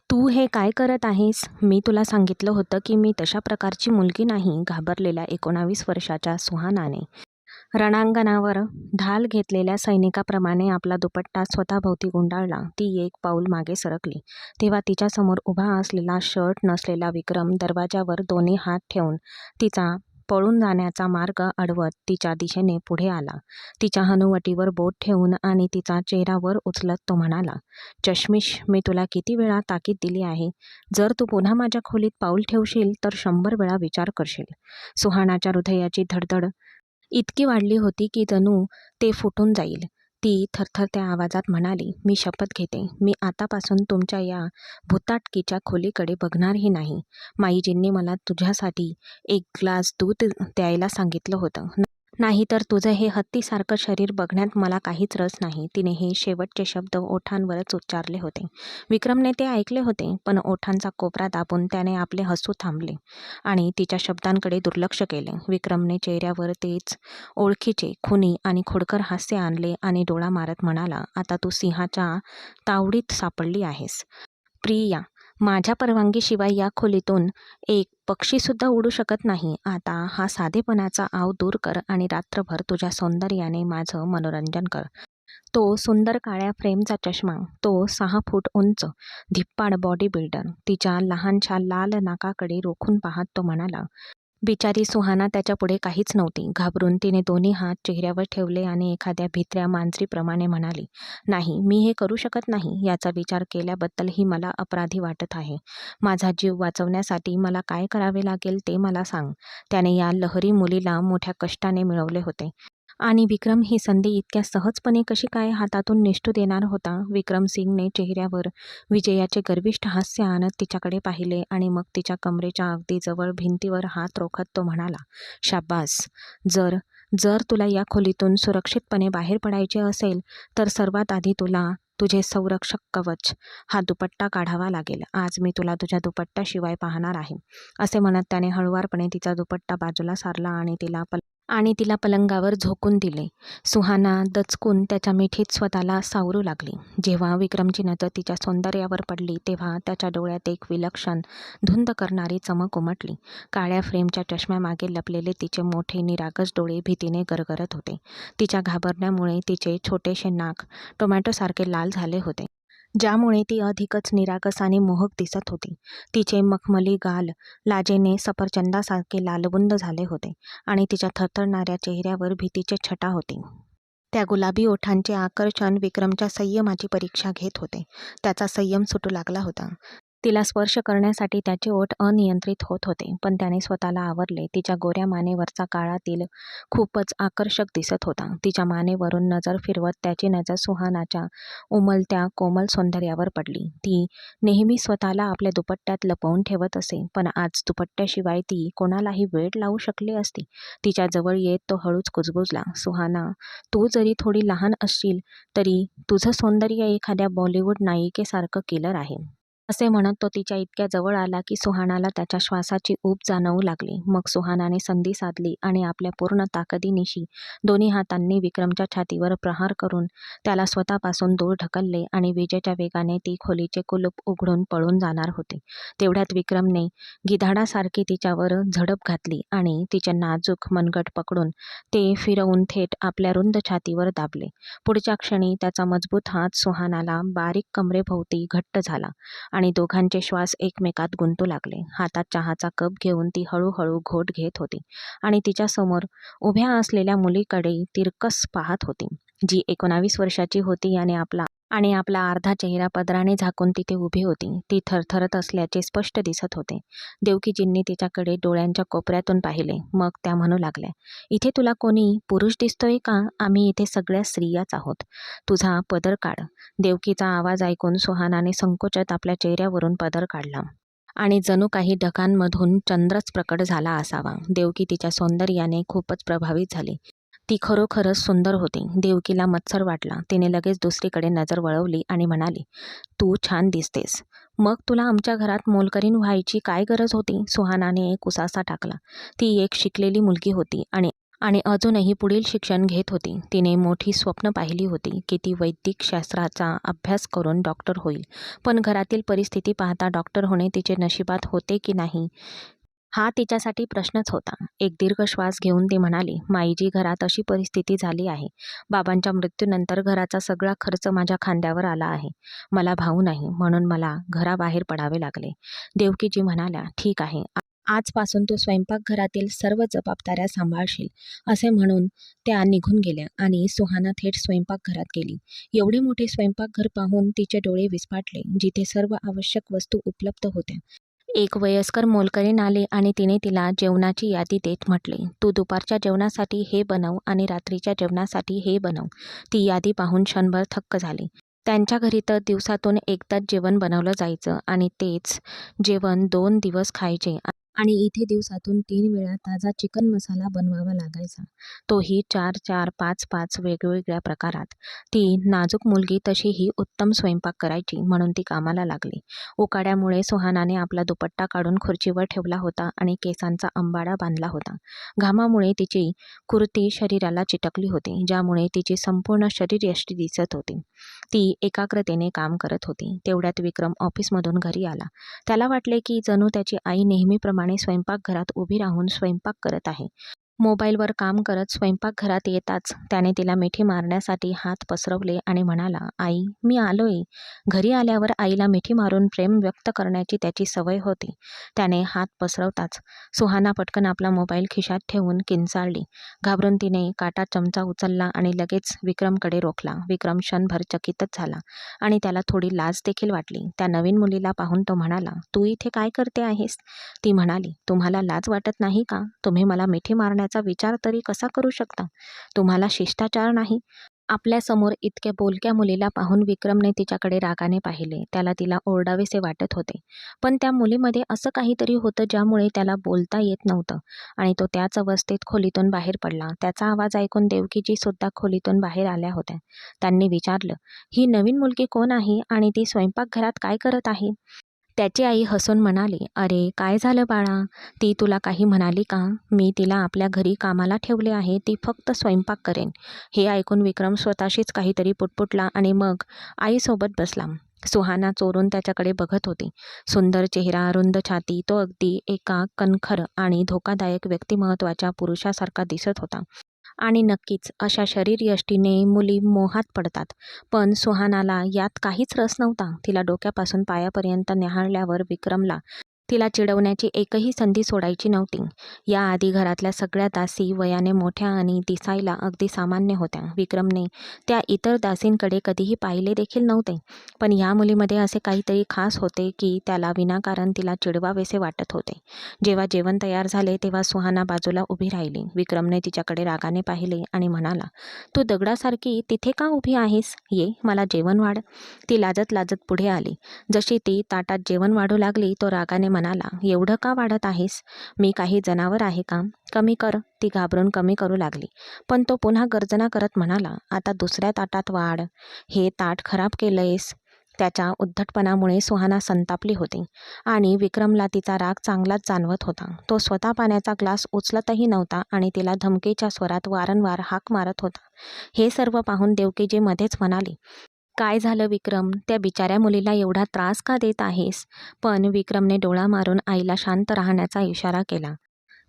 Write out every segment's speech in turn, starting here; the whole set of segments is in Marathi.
तू हे काय करत आहेस? मी तुला सांगितलं होतं की मी तशा प्रकारची मुलगी नाही. घाबरलेल्या 19 वर्षाच्या सुहानाने रणांगणावर ढाल घेतलेल्या सैनिकाप्रमाणे आपला दुपट्टा स्वतःभोवती गुंडाळला. ती एक पाऊल मागे सरकली तेव्हा तिच्यासमोर उभा असलेला शर्ट नसलेला विक्रम दरवाजावर दोन्ही हात ठेवून तिचा पळून जाण्याचा मार्ग अडवत तिच्या दिशेने पुढे आला. तिच्या हनुवटीवर बोट ठेवून आणि तिचा चेहरा वर उचलत तो म्हणाला, चष्मिश, मी तुला किती वेळा ताकीद दिली आहे. जर तू पुन्हा माझ्या खोलीत पाऊल ठेवशील तर 100 वेळा विचार करशील. सुहानाच्या हृदयाची धडधड इतकी वाढली होती की जणू ते फुटून जाईल. ती थरथरत्या आवाजात म्हणाली, मी शपथ घेते, मी आतापासून तुमच्या या भुताटकीच्या खोलीकडे बघणारही नाही. माईजींनी मला तुझ्यासाठी एक ग्लास दूध द्यायला सांगितलं होतं. नाहीतर तुझं हे हत्तीसारखं शरीर बघण्यात मला काहीच रस नाही. तिने हे शेवटचे शब्द ओठांवरच उच्चारले होते. विक्रमने ते ऐकले होते, पण ओठांचा कोपरा दाबून त्याने आपले हसू थांबले आणि तिच्या शब्दांकडे दुर्लक्ष केले. विक्रमने चेहऱ्यावर तेच ओळखीचे खुनी आणि खोडकर हास्य आणले आणि डोळा मारत म्हणाला, आता तू सिंहाच्या तावडीत सापडली आहेस. प्रिया, माझ्या परवानगीशिवाय या खोलीतून एक पक्षीसुद्धा उडू शकत नाही. आता हा साधेपणाचा आव दूर कर आणि रात्रभर तुझ्या सौंदर्याने माझं मनोरंजन कर. तो सुंदर काळ्या फ्रेमचा चष्मा, तो 6 फूट उंच धिप्पाड बॉडी बिल्डर तिच्या लहानशा लाल नाकाकडे रोखून पाहत तो म्हणाला. बिचारी सुहाना त्याच्यापुढे काहीच नव्हती. घाबरून तिने दोन्ही हात चेहऱ्यावर ठेवले आणि एखाद्या भित्र्या मांजरीप्रमाणे म्हणाली, नाही, मी हे करू शकत नाही. याचा विचार केल्याबद्दलही मला अपराधी वाटत आहे. माझा जीव वाचवण्यासाठी मला काय करावे लागेल ते मला सांग. त्याने या लहरी मुलीला मोठ्या कष्टाने मिळवले होते. आणि विक्रम ही संधी इतक्या सहजपणे कशी काय हातातून निसटू देणार होता? विक्रम सिंगने चेहऱ्यावर विजयाचे गर्विष्ठ हास्य आणत तिच्याकडे पाहिले आणि मग तिच्या कमरेच्या अगदी जवळ भिंतीवर हात रोखत तो म्हणाला, शाब्बास. जर जर तुला या खोलीतून सुरक्षितपणे बाहेर पडायचे असेल तर सर्वात आधी तुला तुझे संरक्षक कवच, हा दुपट्टा काढावा लागेल. आज मी तुला तुझ्या दुपट्ट्याशिवाय पाहणार आहे. असे म्हणत त्याने हळुवारपणे तिचा दुपट्टा बाजूला सारला आणि तिला पलंगावर झोकून दिले. सुहाना दचकून त्याच्या मिठीत स्वतःला सावरू लागली. जेव्हा विक्रमची नजर तिच्या सौंदर्यावर पडली तेव्हा त्याच्या डोळ्यात एक विलक्षण धुंद करणारी चमक उमटली. काळ्या फ्रेमच्या चष्म्यामागे लपलेले तिचे मोठे निरागस डोळे भीतीने गरगरत होते. तिच्या घाबरण्यामुळे तिचे छोटेसे नाक टोमॅटोसारखे लाल झाले होते, ज्यामुळे ती अधिकच निरागस आणि मोहक दिसत होती. तिचे मखमली गाल लाजेने सफरचंदासारखे लालबुंद झाले होते आणि तिच्या थरथरणाऱ्या चेहऱ्यावर भीतीचे छटा होते. त्या गुलाबी ओठांचे आकर्षण विक्रमच्या संयमाची परीक्षा घेत होते. त्याचा संयम सुटू लागला होता. तिला स्पर्श करण्यासाठी त्याचे ओठ अनियंत्रित होत होते, पण त्याने स्वतःला आवरले. तिच्या गोऱ्या मानेवरचा काळा तिल खूपच आकर्षक दिसत होता. तिच्या मानेवरून नजर फिरवत त्याची नजर सुहानाच्या उमलत्या कोमल सौंदर्यावर पडली. ती नेहमी स्वतःला आपल्या दुपट्ट्यात लपवून ठेवत असे, पण आज दुपट्ट्याशिवाय ती कोणालाही वेड लावू शकली असती. तिच्या जवळ येत तो हळूच कुजबुजला, सुहाना, तू जरी थोडी लहान असशील तरी तुझं सौंदर्य एखाद्या बॉलिवूड नायिकेसारखं किलर आहे. असे म्हणत तो तिच्या इतक्या जवळ आला की सुहानाला त्याच्या श्वासाची ऊब जाणवू लागली. मग सुहानाने संधी साधली आणि आपल्या पूर्ण ताकदीनिशी दोन्ही हातांनी विक्रमच्या छातीवर प्रहार करून त्याला स्वतःपासून दूर ढकलले आणि विजेच्या वेगाने ती खोलीचे कुलूप उघडून पळून जाणार होते. तेवढ्यात विक्रमने गिधाडासारखी तिच्यावर झडप घातली आणि तिचे नाजूक मनगट पकडून ते फिरवून थेट आपल्या रुंद छातीवर दाबले. पुढच्या क्षणी त्याचा मजबूत हात सुहानाला बारीक कमरेभोवती घट्ट झाला आणि दोघांचे श्वास एकमेकात गुंतू लागले. हातात चहाचा कप घेऊन ती हळूहळू घोट घेत होती आणि तिच्यासमोर उभ्या असलेल्या मुलीकडे तिरकस पाहत होती, जी 19 वर्षाची होती आणि आपला अर्धा चेहरा पदराने झाकून तिथे उभी होती. ती थरथरत असल्याचे स्पष्ट दिसत होते. देवकीजींनी तिच्याकडे डोळ्यांच्या कोपऱ्यातून पाहिले. मग त्या म्हणू लागल्या, इथे तुला कोणी पुरुष दिसतोय का? आम्ही इथे सगळ्या स्त्रियाच आहोत. तुझा पदर काढ. देवकीचा आवाज ऐकून सुहानाने संकोचत आपल्या चेहऱ्यावरून पदर काढला आणि जणू काही ढगांमधून चंद्रच प्रकट झाला असावा. देवकी तिच्या सौंदर्याने खूपच प्रभावित झाली. ती खरोखरच सुंदर होती. देवकीला मत्सर वाटला. तिने लगेच दुसरीकडे नजर वळवली आणि म्हणाली, तू छान दिसतेस. मग तुला आमच्या घरात मोलकरीण व्हायची काय गरज होती? सुहानाने एक उसासा टाकला. ती एक शिकलेली मुलगी होती आणि आणि अजूनही पुढील शिक्षण घेत होती. तिने मोठी स्वप्न पाहिली होती की ती वैद्यक शास्त्राचा अभ्यास करून डॉक्टर होईल. पण घरातील परिस्थिती पाहता डॉक्टर होणे तिचे नशिबात होते की नाही हा तिच्यासाठी प्रश्नच होता. एक दीर्घ श्वास घेऊन ती म्हणाली, माईजी, घरात अशी परिस्थिती झाली आहे. बाबांच्या मृत्यूनंतर घराचा सगळा खर्च माझ्या खांद्यावर आला आहे. मला भाऊ नाही, म्हणून मला घराबाहेर पडावे लागले. देवकीजी म्हणाल्या, ठीक आहे. आजपासून तू स्वयंपाकघरातील सर्व जबाबदाऱ्या सांभाळशील, असे म्हणून त्या निघून गेल्या आणि सुहाना थेट स्वयंपाकघरात गेली. एवढे मोठे स्वयंपाकघर पाहून तिचे डोळे विस्फारले, जिथे सर्व आवश्यक वस्तू उपलब्ध होत्या. एक वयस्कर मोलकरीण आली आणि तिने तिला जेवणाची यादी देत म्हटले, तू दुपारच्या जेवणासाठी हे बनव आणि रात्रीच्या जेवणासाठी हे बनव. ती यादी पाहून क्षणभर थक्क झाली. त्यांच्या घरी तर दिवसातून एकदाच जेवण बनवलं जायचं आणि तेच जेवण 2 दिवस खायचे आणि इथे दिवसातून 3 वेळा ताजा चिकन मसाला बनवावा लागायचा, तोही 4-4, 5-5 वेगवेगळ्या प्रकारात. ती नाजूक मुलगी तशीही उत्तम स्वयंपाक करायची, म्हणून ती कामाला लागली. उकाड्यामुळे सुहानाने आपला दुपट्टा काढून खुर्चीवर ठेवला होता आणि केसांचा अंबाडा बांधला होता. घामामुळे तिची कुर्ती शरीराला चिटकली होती, ज्यामुळे तिची संपूर्ण शरीरयष्टी दिसत होती. ती एकाग्रतेने काम करत होती. तेवढ्यात विक्रम ऑफिसमधून घरी आला. त्याला वाटले की जणू त्याची आई नेहमीप्रमाणे स्वयंपाकघरात उभी राहून स्वयंपाक करत आहे. मोबाईलवर काम करत स्वयंपाकघरात येताच त्याने तिला मिठी मारण्यासाठी हात पसरवले आणि म्हणाला, आई, मी आलोय. घरी आल्यावर आईला मिठी मारून प्रेम व्यक्त करण्याची त्याची सवय होती. त्याने हात पसरवताच सुहाना पटकन आपला मोबाईल खिशात ठेवून किंचाळली. घाबरून तिने काटा चमचा उचलला आणि लगेच विक्रमकडे रोखला. विक्रम क्षणभर चकितच झाला आणि त्याला थोडी लाज देखील वाटली. त्या नवीन मुलीला पाहून तो म्हणाला, तू इथे काय करते आहेस? ती म्हणाली, तुम्हाला लाज वाटत नाही का? तुम्ही मला मिठी मारण्याचा विचार तरी कसा करू शकता? तुम्हाला शिष्टाचार नाही? आपल्यासमोर इतक्या बोलक्या मुलीला पाहून विक्रमने तिच्याकडे रागाने पाहिले. त्याला तिला ओरडावेसे वाटत होते, पण त्या मुलीमध्ये असं काहीतरी होतं ज्यामुळे त्याला बोलता येत नव्हतं आणि तो त्याच अवस्थेत खोलीतून बाहेर पडला. त्याचा आवाज ऐकून देवकीजी सुद्धा खोलीतून बाहेर आल्या होत्या. त्यांनी विचारलं, ही नवीन मुलगी कोण आहे आणि ती स्वयंपाकघरात काय करत आहे? त्याची आई हसून म्हणाली, अरे काय झालं बाळा, ती तुला काही म्हणाली का? मी तिला आपल्या घरी कामाला ठेवले आहे, ती फक्त स्वयंपाक करेन. हे ऐकून विक्रम स्वतःशीच काहीतरी पुटपुटला आणि मग आईसोबत बसला. सुहाना चोरून त्याच्याकडे बघत होती. सुंदर चेहरा, रुंद छाती, तो अगदी एका कणखर आणि धोकादायक व्यक्तिमत्वाच्या पुरुषासारखा दिसत होता. आणि नक्कीच अशा शरीरयष्टीने मुली मोहात पडतात. पण सुहानाला यात काहीच रस नव्हता. तिला डोक्यापासून पायापर्यंत न्याहाळल्यावर विक्रमला तिला चिडवण्याची एकही संधी सोडायची नव्हती. याआधी घरातल्या सगळ्या दासी वयाने मोठ्या आणि दिसायला अगदी सामान्य होत्या. विक्रमने त्या इतर दासींकडे कधीही पाहिले देखील नव्हते, पण या मुलीमध्ये असे काहीतरी खास होते की त्याला विनाकारण तिला चिडवावेसे वाटत होते. जेव्हा जेवण तयार झाले तेव्हा सुहाना बाजूला उभी राहिली. विक्रमने तिच्याकडे रागाने पाहिले आणि म्हणाला, तू दगडासारखी तिथे का उभी आहेस? ये, मला जेवण वाढ. ती लाजत लाजत पुढे आली. जशी ती ताटात जेवण वाढू लागली तो रागाने म्हणाला, एवढं का वाढत आहेस? मी काही जनावर आहे का? कमी कर. ती घाबरून कमी करू लागली, पण तो पुन्हा गर्जना करत म्हणाला, आता दुसऱ्या ताटात वाढ. हे ताट खराब केलंयस. त्याच्या उद्धटपणामुळे सुहाना संतापली होती आणि विक्रमला तिचा राग चांगलाच जाणवत होता. तो स्वतः पाण्याचा ग्लास उचलतही नव्हता आणि तिला धमकीच्या स्वरात वारंवार हाक मारत होता. हे सर्व पाहून देवकीजी मध्येच म्हणाली, काय झालं विक्रम? त्या बिचाऱ्या मुलीला एवढा त्रास का देत आहेस? पण विक्रमने डोळा मारून आईला शांत राहण्याचा इशारा केला.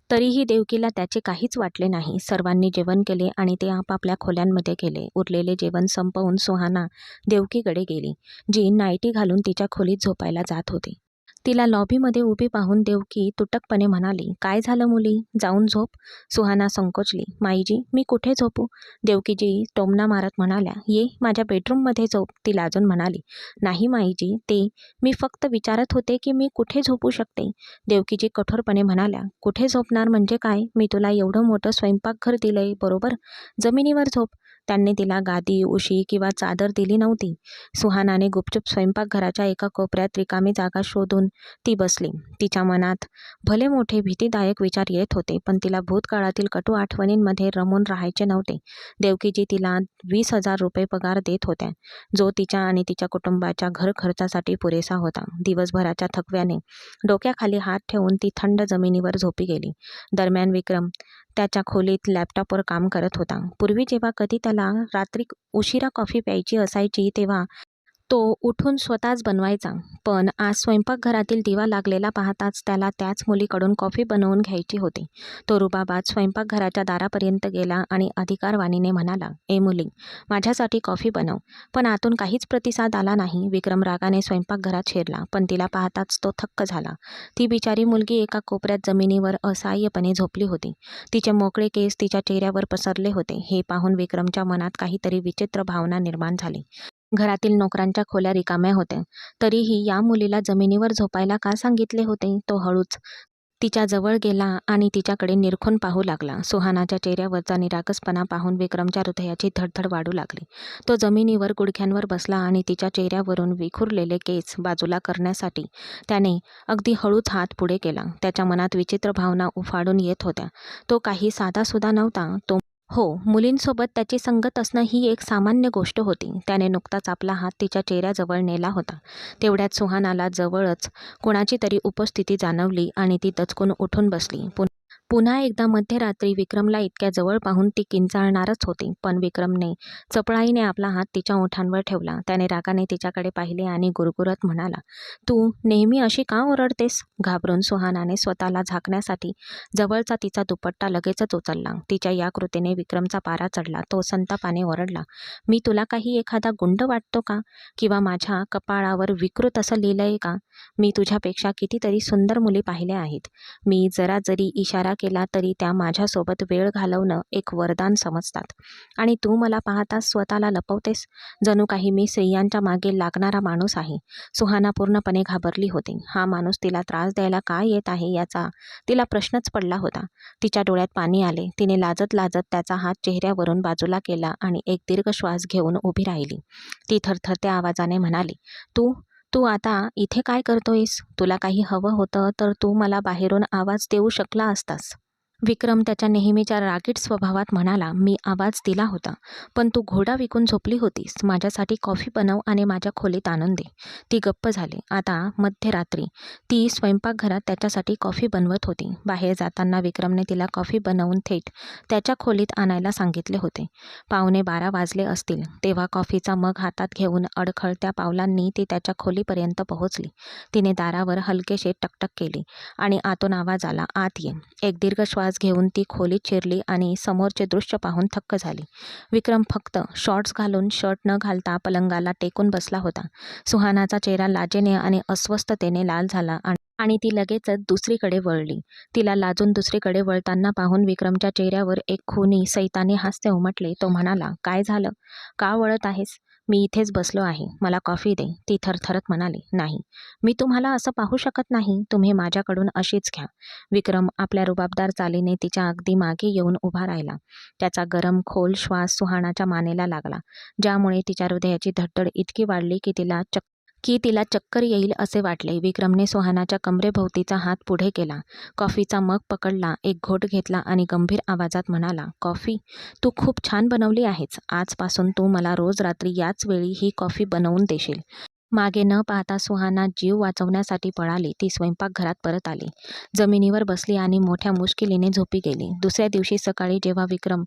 तरीही देवकीला त्याचे काहीच वाटले नाही. सर्वांनी जेवण केले आणि ते आपापल्या खोल्यांमध्ये गेले. उरलेले जेवण संपवून सुहाना देवकीकडे गेली, जी नाईटी घालून तिच्या खोलीत झोपायला जात होती. तिला लॉबीमध्ये उभी पाहून देवकी तुटकपणे म्हणाली, काय झालं मुली? जाऊन झोप. सुहाना संकोचली, माईजी, मी कुठे झोपू? देवकीजी टोमणा मारत म्हणाल्या, ये, माझ्या बेडरूममध्ये झोप. ती लाजून म्हणाली, नाही माईजी, मी फक्त विचारत होते की मी कुठे झोपू शकते. देवकीजी कठोरपणे म्हणाल्या, कुठे झोपणार म्हणजे काय? मी तुला एवढं मोठं स्वयंपाकघर दिलंय, बरोबर? जमिनीवर झोप. त्यांनी तिला गादी, उशी किंवा चादर दिली नव्हती. सुहानाने गुपचूप स्वयंपाकघराच्या एका कोपऱ्यात रिकामी जागा शोधून ती बसली. तिच्या मनात भले मोठे भीतीदायक विचार येत होते, पण तिला भूतकाळातील कटू आठवणींमध्ये रमून राहायचे नव्हते. देवकीजी तिला 20,000 रुपये पगार देत होत्या, जो तिच्या आणि तिच्या कुटुंबाच्या घर खर्चासाठी पुरेसा होता. दिवसभराच्या थकव्याने डोक्याखाली हात ठेवून ती थंड जमिनीवर झोपी गेली. दरम्यान विक्रम त्याच्या खोलीत लॅपटॉपवर काम करत होता. पूर्वी जेव्हा कधी त्याला रात्री उशिरा कॉफी प्यायची असायची तेव्हा तो उठून स्वतःच बनवायचा. पण आज स्वयंपाकघरातील दिवा लागलेला पाहताच त्याला त्याच मुलीकडून कॉफी बनवून घ्यायची होती. तो रुबाबात स्वयंपाकघराच्या दारापर्यंत गेला आणि अधिकारवाणीने म्हणाला, "ए मुली, माझ्यासाठी कॉफी बनव." पण आतून काहीच प्रतिसाद आला नाही. विक्रम रागाने स्वयंपाकघरात शिरला, पण तिला पाहताच तो थक्क झाला. ती बिचारी मुलगी एका कोपऱ्यात जमिनीवर असहाय्यपणे झोपली होती. तिचे मोकळे केस तिच्या चेहऱ्यावर पसरले होते. हे पाहून विक्रमच्या मनात काहीतरी विचित्र भावना निर्माण झाली. घरातील नोकरांच्या खोल्या रिकाम्या होत्या, तरीही या मुलीला जमिनीवर झोपायला का सांगितले होते? तो हळूच तिच्या जवळ गेला आणि तिच्याकडे निरखून पाहू लागला. सुहानाच्या चेहऱ्यावरचा निरागसपणा पाहून विक्रमच्या हृदयाची धडधड वाढू लागली. तो जमिनीवर गुडघ्यांवर बसला आणि तिच्या चेहऱ्यावरून विखुरलेले केस बाजूला करण्यासाठी त्याने अगदी हळूच हात पुढे केला. त्याच्या मनात विचित्र भावना उफाळून येत होत्या. तो काही साधासुधा नव्हता. हो, मुलींसोबत त्याची संगत असणं ही एक सामान्य गोष्ट होती. त्याने नुकताच आपला हात तिच्या चेहऱ्याजवळ नेला होता. तेवढ्यात सुहानाला जवळच कोणाची तरी उपस्थिती जाणवली आणि ती दचकून उठून बसली. पुन्हा एकदा मध्यरात्री विक्रमला इतक्या जवळ पाहून ती किंचाळणारच होती, पण विक्रमने चपळाईने आपला हात तिच्या ओठांवर ठेवला. त्याने रागाने तिच्याकडे पाहिले आणि गुरगुरत म्हणाला, "तू नेहमी अशी का ओरडतेस?" घाबरून सुहानाने स्वतःला झाकण्यासाठी जवळचा तिचा दुपट्टा लगेचच उचलला. तिच्या या कृतीने विक्रमचा पारा चढला. तो संतापाने ओरडला, "मी तुला काही एखादा गुंड वाटतो का? किंवा माझ्या कपाळावर विकृत असं लिहिलंय का? मी तुझ्यापेक्षा कितीतरी सुंदर मुली पाहिल्या आहेत. मी जरा जरी इशारा केला तरी त्या माझ्यासोबत वेळ घालवणं एक वरदान समजतात. आणि तू मला पाहताच स्वतःला लपवतेस, जणू काही मी स्त्रियांच्या मागे लागणारा माणूस आहे." सुहाना पूर्णपणे घाबरली होती. हा माणूस तिला त्रास द्यायला का येत आहे याचा तिला प्रश्नच पडला होता. तिच्या डोळ्यात पाणी आले. तिने लाजत लाजत त्याचा हात चेहऱ्यावरून बाजूला केला आणि एक दीर्घ श्वास घेऊन उभी राहिली. ती थरथरत्या आवाजाने म्हणाली, "तू तू आता इथे काय करतोयस? तुला काही हवं होतं तर तू मला बाहेरून आवाज देऊ शकला असतास." विक्रम त्याच्या नेहमीच्या रागीट स्वभावात म्हणाला, "मी आवाज दिला होता, पण तू घोडा विकून झोपली होतीस. माझ्यासाठी कॉफी बनव आणि माझ्या खोलीत आणून दे." ती गप्प झाली. आता मध्यरात्री ती स्वयंपाकघरात त्याच्यासाठी कॉफी बनवत होती. बाहेर जाताना विक्रमने तिला कॉफी बनवून थेट त्याच्या खोलीत आणायला सांगितले होते. 11:15 वाजले असतील तेव्हा कॉफीचा मग हातात घेऊन अडखळत्या पावलांनी ती त्याच्या खोलीपर्यंत पोहोचली. तिने दारावर हलकेसे टकटक केली आणि आतून आवाज आला, "आत ये." एक दीर्घ श्वास घेऊन ती खोलीत शिरली आणि समोरचे दृश्य पाहून थक्क झाली. विक्रम फक्त शॉर्ट्स घालून शर्ट न घालता पलंगाला टेकून बसला होता. सुहानाचा चेहरा लाजेने आणि अस्वस्थतेने लाल झाला आणि ती लगेचच दुसरीकडे वळली. तिला लाजून दुसरीकडे वळताना पाहून विक्रमच्या चेहऱ्यावर एक खुनी सैतानी हास्य उमटले. तो म्हणाला, "काय झालं? का वळत आहेस? मी इथेच बसलो आहे. मला कॉफी दे." ती थरथरत म्हणाली, "नाही, मी तुम्हाला असं पाहू शकत नाही. तुम्ही माझ्याकडून अशीच घ्या." विक्रम आपल्या रुबाबदार चालीने तिच्या अगदी मागे येऊन उभा राहिला. त्याचा गरम खोल श्वास सुहानाच्या मानेला लागला, ज्यामुळे तिच्या हृदयाची धडधड इतकी वाढली की तिला चक्कर येईल असे वाटले. विक्रमने सुहानाच्या कमरेभोवतीचा हात पुढे केला, कॉफीचा मग पकडला, एक घोट घेतला आणि गंभीर आवाजात म्हणाला, "कॉफी तू खूप छान बनवली आहेस. आजपासून तू मला रोज रात्री याच वेळी ही कॉफी बनवून देशील." मागे न पाहता सुहाना जीव वाचवण्यासाठी पळाली. ती स्वयंपाकघरात परत आली, जमिनीवर बसली आणि मोठ्या मुश्किलीने झोपी गेली. दुसऱ्या दिवशी सकाळी जेव्हा विक्रम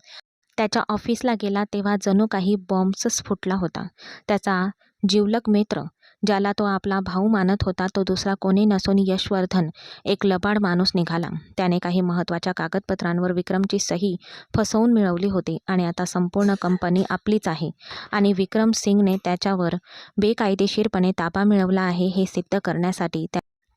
त्याच्या ऑफिसला गेला तेव्हा जणू काही बॉम्बच फुटला होता. त्याचा जिवलग मित्र, ज्याला तो आपला भाऊ मानत होता, तो दुसरा कोणी नसून यशवर्धन, एक लबाड माणूस निघाला. त्याने काही महत्त्वाच्या कागदपत्रांवर विक्रमची सही फसवून मिळवली होती आणि आता संपूर्ण कंपनी आपलीच आहे आणि विक्रम सिंगने त्याच्यावर बेकायदेशीरपणे ताबा मिळवला आहे हे सिद्ध करण्यासाठी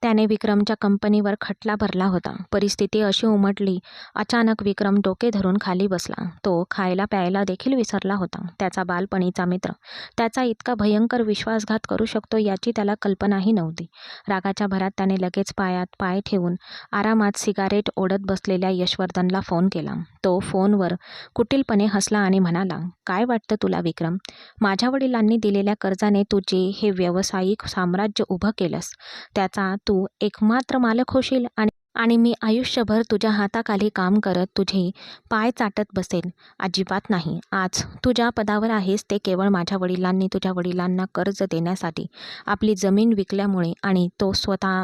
त्याने विक्रमच्या कंपनीवर खटला भरला होता. परिस्थिती अशी उमटली, अचानक विक्रम डोके धरून खाली बसला. तो खायला प्यायला देखील विसरला होता. त्याचा बालपणीचा मित्र त्याचा इतका भयंकर विश्वासघात करू शकतो याची त्याला कल्पनाही नव्हती. रागाच्या भरात त्याने लगेच पायात पाय ठेवून आरामात सिगारेट ओढत बसलेल्या यशवर्धनला फोन केला. तो फोनवर कुटीलपणे हसला आणि म्हणाला, "काय वाटतं तुला विक्रम? माझ्या वडिलांनी दिलेल्या कर्जाने तू जे हे व्यावसायिक साम्राज्य उभं केलंस त्याचा तू एकमात्र मालक होशील आणि आणि मी आयुष्यभर तुझ्या हाताखाली काम करत तुझे पाय चाटत बसेन. अजिबात नाही. आज तू ज्या पदावर आहेस ते केवळ माझ्या वडिलांनी तुझ्या वडिलांना कर्ज देण्यासाठी आपली जमीन विकल्यामुळे आणि तो स्वतः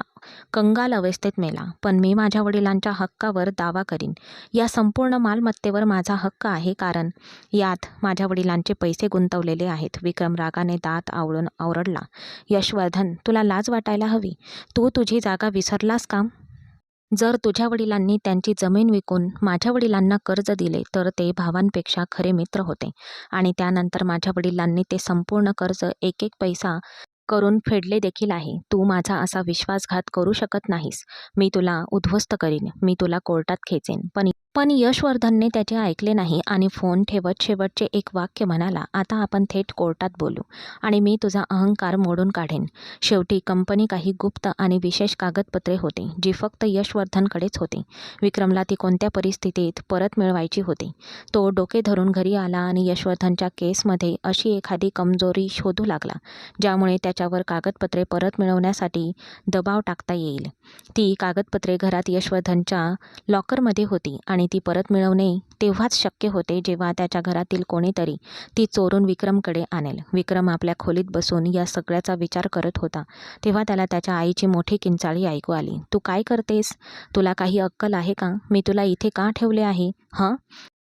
कंगाल अवस्थेत मेला. पण मी माझ्या वडिलांच्या हक्कावर दावा करीन. या संपूर्ण मालमत्तेवर माझा हक्क आहे, कारण यात माझ्या वडिलांचे पैसे गुंतवलेले आहेत. विक्रम रागाने दात आवळून ओरडला. यशवर्धन, तुला लाज वाटायला हवी. तू तुझी जागा विसरलास का? जर तुझ्या वडिलांनी त्यांची जमीन विकून माझ्या वडिलांना कर्ज दिले तर ते भावांपेक्षा खरे मित्र होते, आणि त्यानंतर माझ्या वडिलांनी ते संपूर्ण कर्ज एक एक पैसा करून फेडले देखील आहे. तू माझा असा विश्वासघात करू शकत नाहीस. मी तुला उद्ध्वस्त करीन. मी तुला कोर्टात खेचेन. पण यशवर्धनने त्याचे ऐकले नाही आणि फोन ठेवत शेवटचे एक वाक्य म्हणाला, आता आपण थेट कोर्टात बोलू आणि मी तुझा अहंकार मोडून काढेन. शेवटी कंपनी काही गुप्त आणि विशेष कागदपत्रे होती जी फक्त यशवर्धनकडेच होती. विक्रमला ती कोणत्या परिस्थितीत परत मिळवायची होती. तो डोके धरून घरी आला आणि यशवर्धनच्या केसमध्ये अशी एखादी कमजोरी शोधू लागला ज्यामुळे त्याच्यावर कागदपत्रे परत मिळवण्यासाठी दबाव टाकता येईल. ती कागदपत्रे घरात यशवर्धनच्या लॉकरमध्ये होती आणि ती परत मिळवणे तेव्हाच शक्य होते जेव्हा त्याच्या घरातील कोणीतरी ती चोरून विक्रमकडे आणेल. विक्रम आपल्या खोलीत बसून या सगळ्याचा विचार करत होता तेव्हा त्याला त्याच्या आईची मोठी किंचाळी ऐकू आली. तू काय करतेस? तुला काही अक्कल आहे का? मी तुला इथे का ठेवले आहे? हं?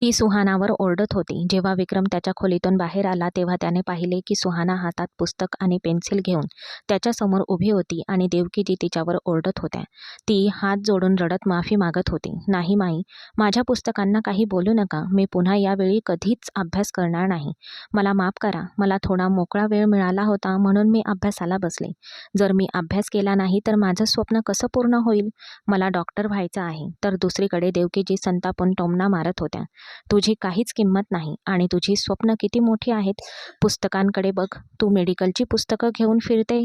ती सुहानावर ओरडत होती. जेव्हा विक्रम त्याच्या खोलीतून बाहेर आला तेव्हा त्याने पाहिले की सुहाना हातात पुस्तक आणि पेन्सिल घेऊन त्याच्यासमोर उभी होती आणि देवकीजी तिच्यावर ओरडत होत्या. ती हात जोडून रडत माफी मागत होती. नाही माई, माझ्या पुस्तकांना काही बोलू नका. मी पुन्हा यावेळी कधीच अभ्यास करणार नाही. मला माफ करा. मला थोडा मोकळा वेळ मिळाला होता म्हणून मी अभ्यासाला बसले. जर मी अभ्यास केला नाही तर माझं स्वप्न कसं पूर्ण होईल? मला डॉक्टर व्हायचं आहे. तर दुसरीकडे देवकीजी संतापून टोमणा मारत होत्या. तुझी काहीच किंमत नाही आणि तुझी स्वप्न किती मोठी आहेत. पुस्तकांकडे बघ. तू मेडिकलची पुस्तकं घेऊन फिरते.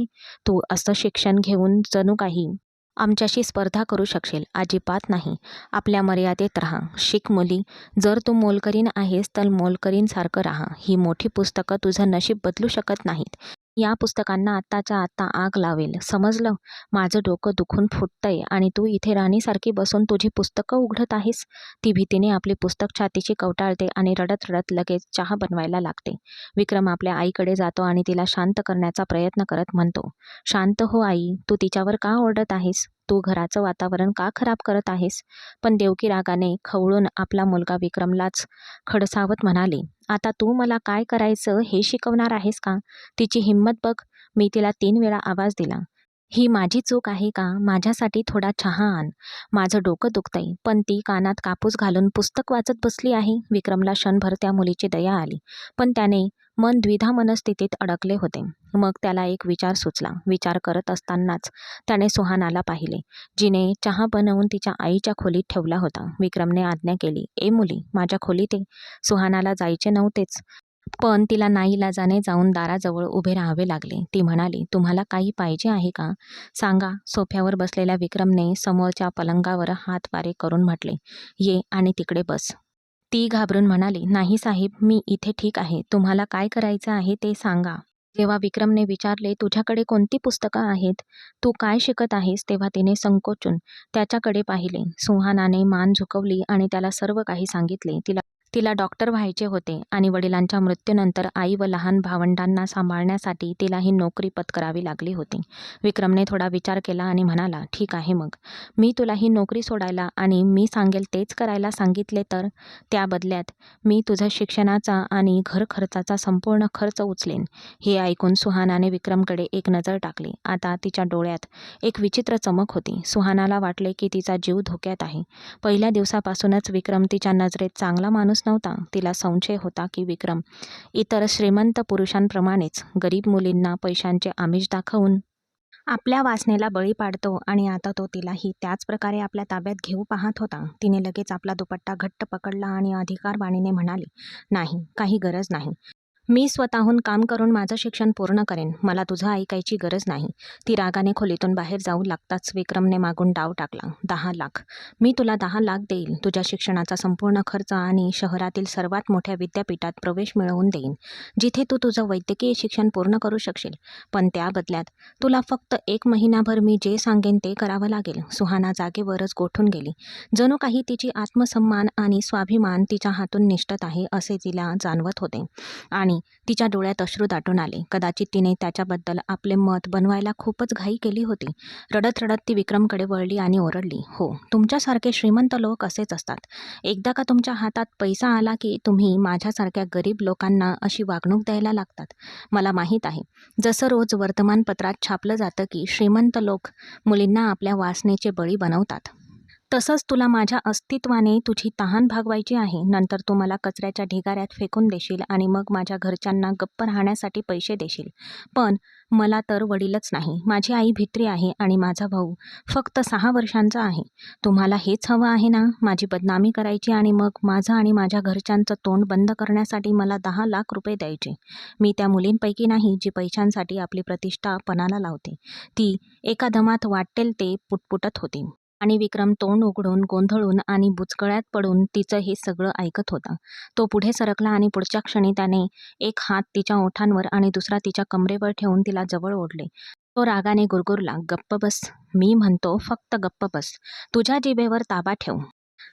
तू असं शिक्षण घेऊन जणू काही आमच्याशी स्पर्धा करू शकशील. अजिबात नाही. आपल्या मर्यादेत राहा. शिक मुली. जर तू मोलकरीण आहेस तर मोलकरीणसारखं राहा. ही मोठी पुस्तकं तुझं नशीब बदलू शकत नाहीत. या पुस्तकांना आत्ताच्या आत्ता आग लावेल. समजलं? माझं डोकं दुखून फुटतंय आणि तू इथे राणीसारखी बसून तुझी पुस्तकं उघडत आहेस. ती भीतीने आपली पुस्तक छातीशी कवटाळते आणि रडत रडत लगेच चहा बनवायला लागते. विक्रम आपल्या आईकडे जातो आणि तिला शांत करण्याचा प्रयत्न करत म्हणतो, शांत हो आई. तू तिच्यावर का ओरडत आहेस? तू घराचं वातावरण का खराब करत आहेस? पण देवकी रागाने खवळून आपला मुलगा विक्रमलाच खडसावत म्हणाली, आता तू मला काय करायचं हे शिकवणार आहेस का? तिची हिंमत बघ. मी तिला 3 वेळा आवाज दिला. ही माझी चूक आहे का? माझ्यासाठी थोडा चहा आण. माझं डोकं दुखतंय. पण ती कानात कापूस घालून पुस्तक वाचत बसली आहे. विक्रमला क्षणभर त्या मुलीची दया आली, पण त्याने मन द्विधा मनस्थितीत अडकले होते. मग त्याला एक विचार सुचला. विचार करत असतानाच त्याने सुहानाला पाहिले, जिने चहा बनवून तिच्या आईच्या खोलीत ठेवला होता. विक्रमने आज्ञा केली, ए मुली, माझ्या खोलीत ये. सुहानाला जायचे नव्हतेच, पण तिला नाईलाजाने जाऊन दाराजवळ उभे राहावे लागले. ती म्हणाली, तुम्हाला काही पाहिजे आहे का? सांगा. सोफ्यावर बसलेल्या विक्रमने समोरच्या पलंगावर हात वारे करून म्हटले, ये आणि तिकडे बस. ती घाबरून म्हणाली, नाही साहेब, मी इथे ठीक आहे. तुम्हाला काय करायचं आहे ते सांगा. जेव्हा विक्रमने विचारले, तुझ्याकडे कोणती पुस्तकं आहेत? तू काय शिकत आहेस? तेव्हा तिने संकोचून त्याच्याकडे पाहिले. सुहानाने मान झुकवली आणि त्याला सर्व काही सांगितले. तिला तिला डॉक्टर व्हायचे होते आणि वडिलांच्या मृत्यूनंतर आई व लहान भावंडांना सांभाळण्यासाठी तिला ही नोकरी पत्करावी लागली होती. विक्रमने थोडा विचार केला आणि म्हणाला, ठीक आहे मग. मी तुला ही नोकरी सोडायला आणि मी सांगेल तेच करायला सांगितले तर? त्या बदल्यात मी तुझं शिक्षणाचा आणि घर खर्चाचा संपूर्ण खर्च उचलेन. हे ऐकून सुहानाने विक्रमकडे एक नजर टाकली. आता तिच्या डोळ्यात एक विचित्र चमक होती. सुहानाला वाटले की तिचा जीव धोक्यात आहे. पहिल्या दिवसापासूनच विक्रम तिच्या नजरेत चांगला माणूस नव्हता. तिला संशय होता की विक्रम इतर श्रीमंत पुरुषांप्रमाणेच गरीब मुलींना पैशांचे आमिष दाखवून आपल्या वासनेला बळी पाडतो आणि आता तो तिलाही त्याच प्रकारे आपल्या ताब्यात घेऊ पाहत होता. तिने लगेच आपला दुपट्टा घट्ट पकडला आणि अधिकारवाणीने म्हणाली, नाही, काही गरज नाही. मी स्वतःहून काम करून माझं शिक्षण पूर्ण करेन. मला तुझं ऐकायची गरज नाही. ती रागाने खोलीतून बाहेर जाऊ लागताच विक्रमने मागून डाव टाकला. 10 लाख. मी तुला 10 लाख देईल. तुझ्या शिक्षणाचा संपूर्ण खर्च आणि शहरातील सर्वात मोठ्या विद्यापीठात प्रवेश मिळवून देईन, जिथे तू तुझं वैद्यकीय शिक्षण पूर्ण करू शकशील. पण त्या बदल्यात तुला फक्त 1 महिनाभर मी जे सांगेन ते करावं लागेल. सुहाना जागेवरच गोठून गेली. जणू काही तिची आत्मसन्मान आणि स्वाभिमान तिच्या हातून निसटत आहे असे तिला जाणवत होते आणि तिच्या डोळ्यात अश्रू दाटून आले. कदाचित तिने त्याच्याबद्दल आपले मत बनवायला खूपच घाई केली होती. रडत रडत ती विक्रमकडे वळली आणि ओरडली, हो, तुमच्यासारखे श्रीमंत लोक असेच असतात. एकदा का तुमच्या हातात पैसा आला की तुम्ही माझ्यासारख्या गरीब लोकांना अशी वागणूक द्यायला लागतात. मला माहीत आहे, जसं रोज वर्तमानपत्रात छापलं जातं की श्रीमंत लोक मुलींना आपल्या वासनेचे बळी बनवतात, तसंच तुला माझ्या अस्तित्वाने तुझी तहान भागवायची आहे. नंतर तू मला कचऱ्याच्या ढिगाऱ्यात फेकून देशील आणि मग माझ्या घरच्यांना गप्प राहण्यासाठी पैसे देशील. पण मला तर वडीलच नाही. माझी आई भित्री आहे आणि माझा भाऊ फक्त 6 वर्षांचा आहे. तुम्हाला हेच हवं आहे ना, माझी बदनामी करायची आणि मग माझं आणि माझ्या घरच्यांचं तोंड बंद करण्यासाठी मला 10 लाख रुपये द्यायचे. मी त्या मुलींपैकी नाही जी पैशांसाठी आपली प्रतिष्ठा पणाला लावते. ती एका दमात वाटेल ते पुटपुटत होती. आणि विक्रम तोंड उघडून, गोंधळून आणि बुचकळ्यात पडून तिचं हे सगळं ऐकत होता. तो पुढे सरकला आणि पुढच्या क्षणी त्याने एक हात तिच्या ओठांवर आणि दुसरा तिच्या कमरेवर ठेवून तिला जवळ ओढले. तो रागाने गुरगुरला, गप्प बस. मी म्हणतो फक्त गप्प बस. तुझ्या जिभेवर ताबा ठेव.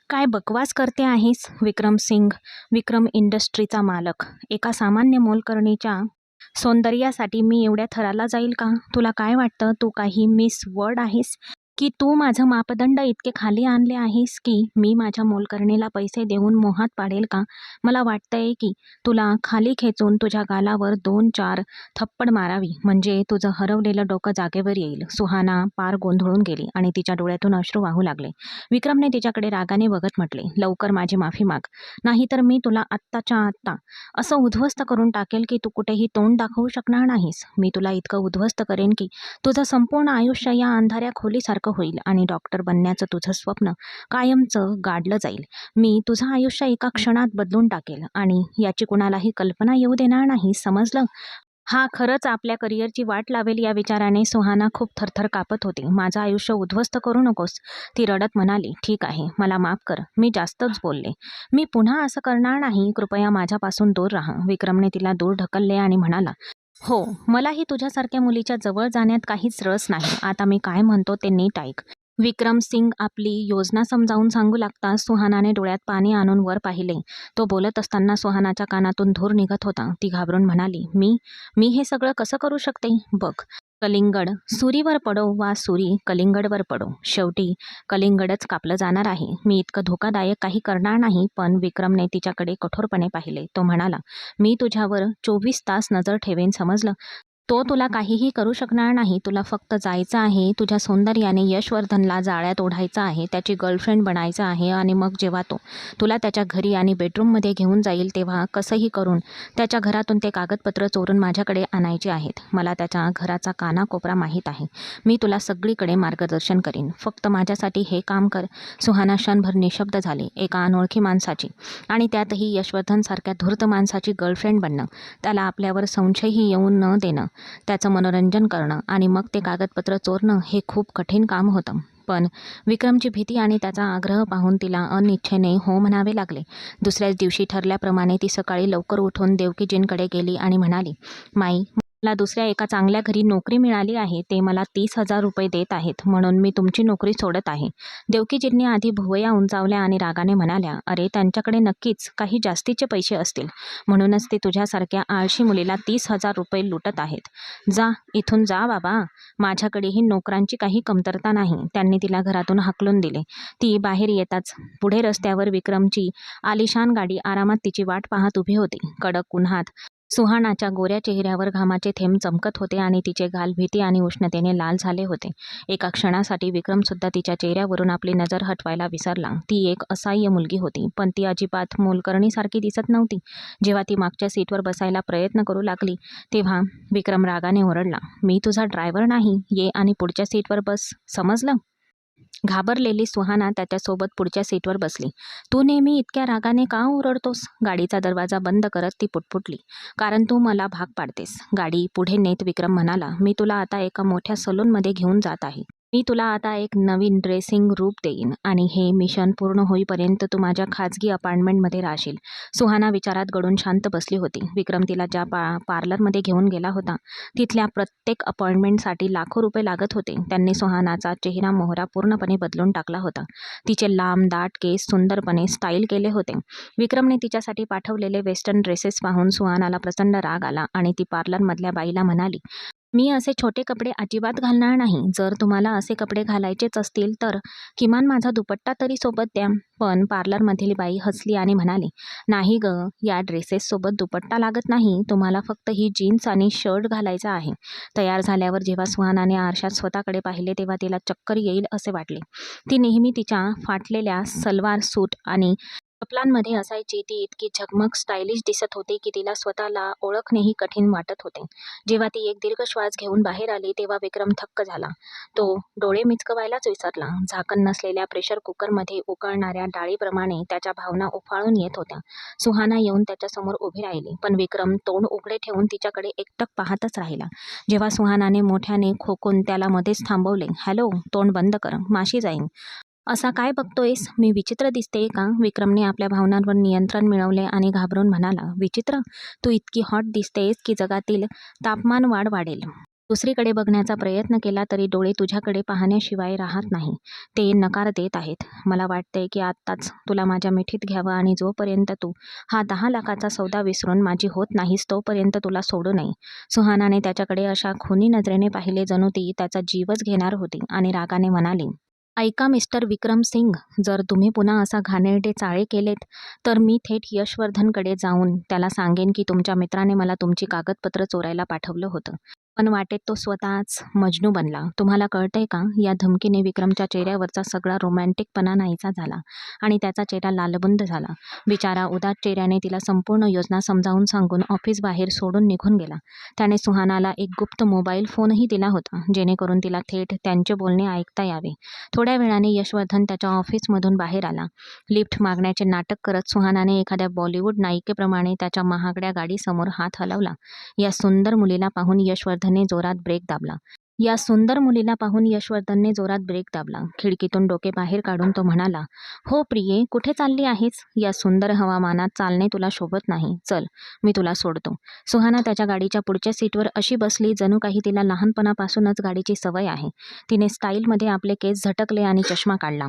काय बकवास करते आहेस? विक्रम इंडस्ट्रीचा मालक. एका सामान्य मोलकरणीच्या सौंदर्यासाठी मी एवढ्या थराला जाईल का? तुला काय वाटतं, तू काही मिस वर्ल्ड आहेस की तू माझं मापदंड इतके खाली आणले आहेस की मी माझ्या मोलकरणीला पैसे देऊन मोहात पाडेल का? मला वाटतंय की तुला खाली खेचून तुझ्या गालावर 2-4 थप्पड मारावी, म्हणजे तुझं हरवलेलं डोकं जागेवर येईल. सुहाना पार गोंधळून गेली आणि तिच्या डोळ्यातून अश्रू वाहू लागले. विक्रमने तिच्याकडे रागाने बघत म्हटले, लवकर माझी माफी माग, नाहीतर मी तुला आत्ताच्या आत्ता असं उद्ध्वस्त करून टाकेल की तू कुठेही तोंड दाखवू शकणार नाहीस. मी तुला इतकं उद्ध्वस्त करेन की तुझं संपूर्ण आयुष्य या अंधाऱ्या खोलीसारखं होईल आणि डॉक्टर बनण्याचं तुझं स्वप्न कायमचं गाडलं जाईल. मी तुझं आयुष्य एका क्षणात बदलून टाकेल आणि याची कुणालाही कल्पना येऊ देणार नाही, समजलं? हा खरंच आपल्या करिअरची वाट लावेल या विचाराने सुहाना खूप थरथर कापत होती. माझं आयुष्य उद्ध्वस्त करू नकोस, ती रडत म्हणाली. ठीक आहे, मला माफ कर, मी जास्तच बोलले. मी पुन्हा असं करणार नाही. कृपया माझ्यापासून दूर राहा. विक्रमने तिला दूर ढकलले आणि म्हणाला, हो, मलाही तुझ्यासारख्या मुलीच्या जवळ जाण्यात काहीच रस नाही. आता मी काय म्हणतो ते नीट ऐक. विक्रम सिंग आपली योजना समजावून सांगू लागताच सुहानाने डोळ्यात पाणी आणून वर पाहिले. तो बोलत असताना सुहानाच्या कानातून धूर निघत होता. ती घाबरून म्हणाली, मी मी हे सगळं कसं करू शकते? बघ, कलिंगड सुरीवर पडो वा सुरी कलिंगडवर पडो, शेवटी कलिंगडच कापलं जाणार आहे. मी इतकं धोकादायक काही करणार नाही. पण विक्रमने तिच्याकडे कठोरपणे पाहिले. तो म्हणाला, मी तुझ्यावर 24 तास नजर ठेवेन, समजलं? तो तुला काहीही करू शकणार नाही. तुला फक्त जायचं आहे, तुझ्या सौंदर्याने यशवर्धनला जाळ्यात ओढायचं आहे, त्याची गर्लफ्रेंड बनायचं आहे आणि मग जेव्हा तो तुला त्याच्या घरी आणि बेडरूममध्ये घेऊन जाईल तेव्हा कसंही करून त्याच्या घरातून ते कागदपत्र चोरून माझ्याकडे आणायचे आहेत. मला त्याच्या घराचा कानाकोपरा माहीत आहे. मी तुला सगळीकडे मार्गदर्शन करीन. फक्त माझ्यासाठी हे काम कर. सुहाना क्षणभर निशब्द झाली. एका अनोळखी माणसाची आणि त्यातही यशवर्धनसारख्या धूर्त माणसाची गर्लफ्रेंड बनणं, त्याला आपल्यावर संशयही येऊ न देणं, त्याचं मनोरंजन करणं आणि मग ते कागदपत्र चोरणं हे खूप कठीण काम होतं. पण विक्रमची भीती आणि त्याचा आग्रह पाहून तिला अनिच्छेने हो म्हणावे लागले. दुसऱ्याच दिवशी ठरल्याप्रमाणे ती सकाळी लवकर उठून देवकीजींकडे गेली आणि म्हणाली, माई, मला दुसऱ्या एका चांगल्या घरी नोकरी मिळाली आहे. ते मला 30,000 रुपये देत आहेत, म्हणून मी तुमची नोकरी सोडत आहे. देवकीजींनी आधी भुवया उंचावल्या आणि रागाने म्हणाल्या, अरे, त्यांच्याकडे नक्कीच काही जास्तीचे पैसे असतील, म्हणूनच ते तुझ्यासारख्या आळशी मुलीला 30,000 रुपये लुटत आहेत. जा, इथून जा बाबा, माझ्याकडेही नोकरांची काही कमतरता नाही. त्यांनी तिला घरातून हाकलून दिले. ती बाहेर येताच पुढे रस्त्यावर विक्रमची आलिशान गाडी आरामात तिची वाट पाहत उभी होती. कडक उन्हात सुहानाच्या गोऱ्या चेहऱ्यावर घामाचे थेंब चमकत होते आणि तिचे गाल भीती आणि उष्णतेने लाल झाले होते. एका क्षणासाठी विक्रमसुद्धा तिच्या चेहऱ्यावरून आपली नजर हटवायला विसरला. ती एक असहाय्य मुलगी होती, पण ती अजिबात मोलकरणीसारखी दिसत नव्हती. जेव्हा ती मागच्या सीटवर बसायला प्रयत्न करू लागली तेव्हा विक्रम रागाने ओरडला, मी तुझा ड्रायव्हर नाही, ये आणि पुढच्या सीटवर बस, समजलं? घाबरलेली सुहाना त्याच्यासोबत पुढच्या सीटवर बसली. तू नेहमी इतक्या रागाने का ओरडतोस? गाडीचा दरवाजा बंद करत ती पुटपुटली. कारण तू मला भाग पाडतेस. गाडी पुढे नेत विक्रम म्हणाला, मी तुला आता एका मोठ्या सलूनमध्ये घेऊन जात आहे. मी तुला आता एक नवीन ड्रेसिंग रूप देईन आणि हे मिशन पूर्ण होईपर्यंत तू माझ्या खाजगी अपार्टमेंटमध्ये राहशील. सुहाना विचारात गडून शांत बसली होती. विक्रम तिला ज्या पार्लरमध्ये घेऊन गेला होता तिथल्या प्रत्येक अपॉइंटमेंटसाठी लाखो रुपये लागत होते. त्यांनी सुहानाचा चेहरा मोहरा पूर्णपणे बदलून टाकला होता. तिचे लांब दाट केस सुंदरपणे स्टाईल केले होते. विक्रमने तिच्यासाठी पाठवलेले वेस्टर्न ड्रेसेस पाहून सुहानाला प्रचंड राग आला आणि ती पार्लरमधल्या बाईला म्हणाली, मी असे छोटे कपडे अजिबात घालणार नाही. जर तुम्हाला असे कपडे घालायचेच असतील तर किमान माझा दुपट्टा तरी सोबत द्या. पण पार्लरमधील बाई हसली आणि म्हणाली, नाही ग, या ड्रेसेससोबत दुपट्टा लागत नाही. तुम्हाला फक्त ही जीन्स आणि शर्ट घालायचा आहे. तयार झाल्यावर जेव्हा सुहानाने आरशात स्वतःकडे पाहिले तेव्हा तिला चक्कर येईल असे वाटले. ती नेहमी तिच्या फाटलेल्या सलवार सूट आणि चपलांमध्ये असायची. ती इतकी झगमग स्टायलिश दिसत होती की तिला स्वतःला ओळखणेही कठीण वाटत होते. जेव्हा ती एक दीर्घ श्वास घेऊन बाहेर आली तेव्हा विक्रम थक्क झाला. तो डोळे मिचकवायलाच विसरला. झाकण नसलेल्या प्रेशर कुकरमध्ये उकळणाऱ्या डाळीप्रमाणे त्याच्या भावना उफाळून येत होत्या. सुहाना येऊन त्याच्यासमोर उभी राहिली, पण विक्रम तोंड उघडे ठेवून तिच्याकडे एकटक पाहतच राहिला. जेव्हा सुहानाने मोठ्याने खोकून त्याला मध्येच थांबवले, हॅलो, तोंड बंद कर, माशी जाईन. असा काय बघतोयस? मी विचित्र दिसते का? विक्रमने आपल्या भावनांवर नियंत्रण मिळवले आणि घाबरून म्हणाला, विचित्र? तू इतकी हॉट दिसतेस की जगातील तापमान वाढेल. दुसरीकडे बघण्याचा प्रयत्न केला तरी डोळे तुझ्याकडे पाहण्याशिवाय राहत नाही. ते नकार देत आहेत. मला वाटतंय की आत्ताच तुला माझ्या मिठीत घ्यावं आणि जोपर्यंत तू हा 10 लाखाचा सौदा विसरून माझी होत नाहीस तोपर्यंत तुला सोडू नये. सुहानाने त्याच्याकडे अशा खुनी नजरेने पाहिले जणू ती त्याचा जीवच घेणार होती आणि रागाने म्हणाली, ऐका मिस्टर विक्रम सिंग, जर तुम्ही पुन्हा असा घाणेरडे चाळे केलेत तर मी थेट यशवर्धनकडे जाऊन त्याला सांगेन की तुमच्या मित्राने मला तुमची कागदपत्र चोरायला पाठवलं होतं. पण वाटेत तो स्वतःच मजनू बनला. तुम्हाला कळतंय का? या धमकीने विक्रमच्या चेहऱ्यावरचा सगळा रोमॅन्टिकपणा नाहीसा झाला आणि त्याचा चेहरा लालबुंद झाला. बिचारा उदास चेहऱ्याने तिला संपूर्ण योजना समजावून सांगून ऑफिस बाहेर सोडून निघून गेला. त्याने सुहानाला एक गुप्त मोबाईल फोनही दिला होता, जेणेकरून तिला थेट त्यांचे बोलणे ऐकता यावे. थोड्या वेळाने यशवर्धन त्याच्या ऑफिसमधून बाहेर आला. लिफ्ट मागण्याचे नाटक करत सुहानाने एखाद्या बॉलिवूड नायिकेप्रमाणे त्याच्या महागड्या गाडीसमोर हात हलवला. या सुंदर मुलीला पाहून यशवर्धनने जोरात ब्रेक दाबला. खिडकीतून डोके बाहेर काढून तो म्हणाला, हो प्रिये, कुठे चालली आहेस? या सुंदर हवामानात चालणे तुला शोभत नाही. चल, मी तुला सोडतो. सुहाना त्याच्या गाडीच्या पुढच्या सीटवर अशी बसली जणू काही तिला लहानपणापासूनच गाडीची सवय आहे. तिने स्टाईलमध्ये आपले केस झटकले आणि चष्मा काढला.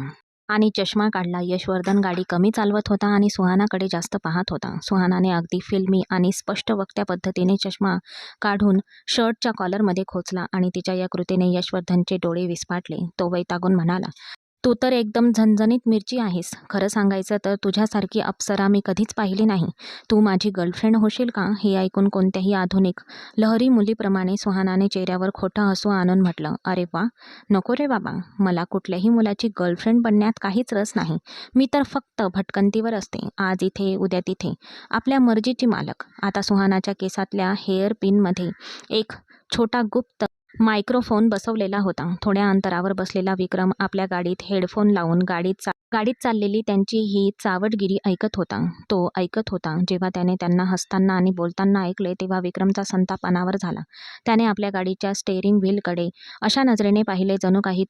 यशवर्धन गाडी कमी चालवत होता आणि सुहानाकडे जास्त पाहत होता. सुहानाने अगदी फिल्मी आणि स्पष्ट वक्त्या पद्धतीने चष्मा काढून शर्टच्या कॉलरमध्ये खोचला आणि तिच्या या कृतीने यशवर्धनचे डोळे विस्फारले. तो वैतागून म्हणाला, तू तर एकदम झणझणीत मिरची आहेस. खरं सांगायचं तर तुझ्यासारखी अप्सरा मी कधीच पाहिली नाही. तू माझी गर्लफ्रेंड होशील का? हे ऐकून कोणत्याही आधुनिक लहरी मुलीप्रमाणे सुहानाने चेहऱ्यावर खोटं हसू आणून म्हटलं, अरे वा, नको रे बाबा, मला कुठल्याही मुलाची गर्लफ्रेंड बनण्यात काहीच रस नाही. मी तर फक्त भटकंतीवर असते, आज इथे उद्या तिथे, आपल्या मर्जीची मालक. आता सुहानाच्या केसातल्या हेअर पिनमध्ये एक छोटा गुप्त मायक्रोफोन बसवलेला होता. थोड्या अंतरावर बसलेला विक्रम आपल्या गाडीत हेडफोन लावून गाडीत चाललेली त्यांची ही चावटगिरी ऐकत होता. जेव्हा त्याने त्यांना हसताना आणि बोलताना ऐकले तेव्हा विक्रमचा संताप अनावर झाला. त्याने आपल्या गाडीच्या स्टेअरिंग व्हीलकडे अशा नजरेने पाहिले जणू काही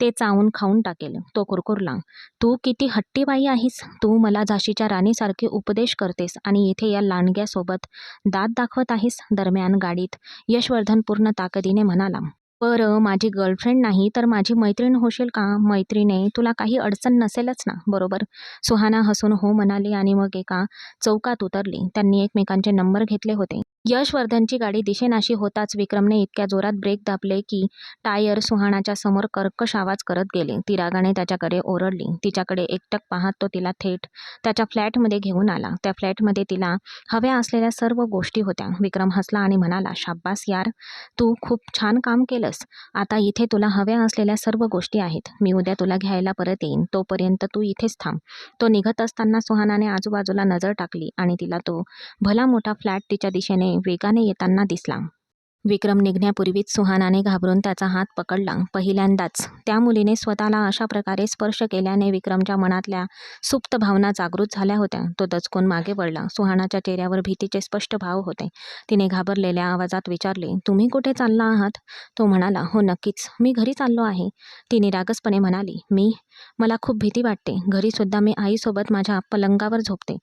ते चावून खाऊन टाकेल. तो कुरकुरला, तू किती हट्टी बाई आहेस. तू मला झाशीच्या राणीसारखे उपदेश करतेस आणि इथे या लांडग्यासोबत दात दाखवत आहेस. दरम्यान गाडीत यशवर्धन पूर्ण ताकदीने म्हणाला, बरं, माझी गर्लफ्रेंड नाही तर माझी मैत्रीण होशील का? मैत्रिणे, तुला काही अडचण नसेलच ना, बरोबर? सुहाना हसून हो म्हणाली आणि मग एका चौकात उतरली. त्यांनी एकमेकांचे नंबर घेतले होते. यशवर्धनची गाडी दिशेनाशी होताच विक्रमने इतक्या जोरात ब्रेक दाबले की टायर सुहानाच्या समोर कर्कश आवाज करत गेले. ती रागाने त्याच्याकडे ओरडली. तिच्याकडे एकटक पाहत तो तिला थेट त्याच्या फ्लॅटमध्ये घेऊन आला. त्या फ्लॅटमध्ये तिला हव्या असलेल्या सर्व गोष्टी होत्या. विक्रम हसला आणि म्हणाला, शाब्बास यार, तू खूप छान काम केलंस. आता इथे तुला हव्या असलेल्या सर्व गोष्टी आहेत. मी उद्या तुला घ्यायला परत येईन. तोपर्यंत तू इथेच थांब. तो निघत असताना सुहानाने आजूबाजूला नजर टाकली आणि तिला तो भला मोठा फ्लॅट तिच्या दिशेने वेगाने येताना दिसला. विक्रम निघण्यापूर्वीच सुहानाने घाबरून त्याचा हात पकडला. पहिल्यांदाच त्या मुलीने स्वतःला अशा प्रकारे स्पर्श केल्याने विक्रमच्या मनातल्या सुप्त भावना जागृत झाल्या होत्या. तो दचकून मागे वळला. सुहानाच्या चेहऱ्यावर भीतीचे स्पष्ट भाव होते. तिने घाबरलेल्या आवाजात विचारले, तुम्ही कुठे चालला आहात? तो म्हणाला, हो नक्कीच, मी घरी चाललो आहे. ती निरागसपणे म्हणाली, मला खूप भीती वाटते. घरी सुद्धा मी आईसोबत माझ्या पलंगावर झोपते.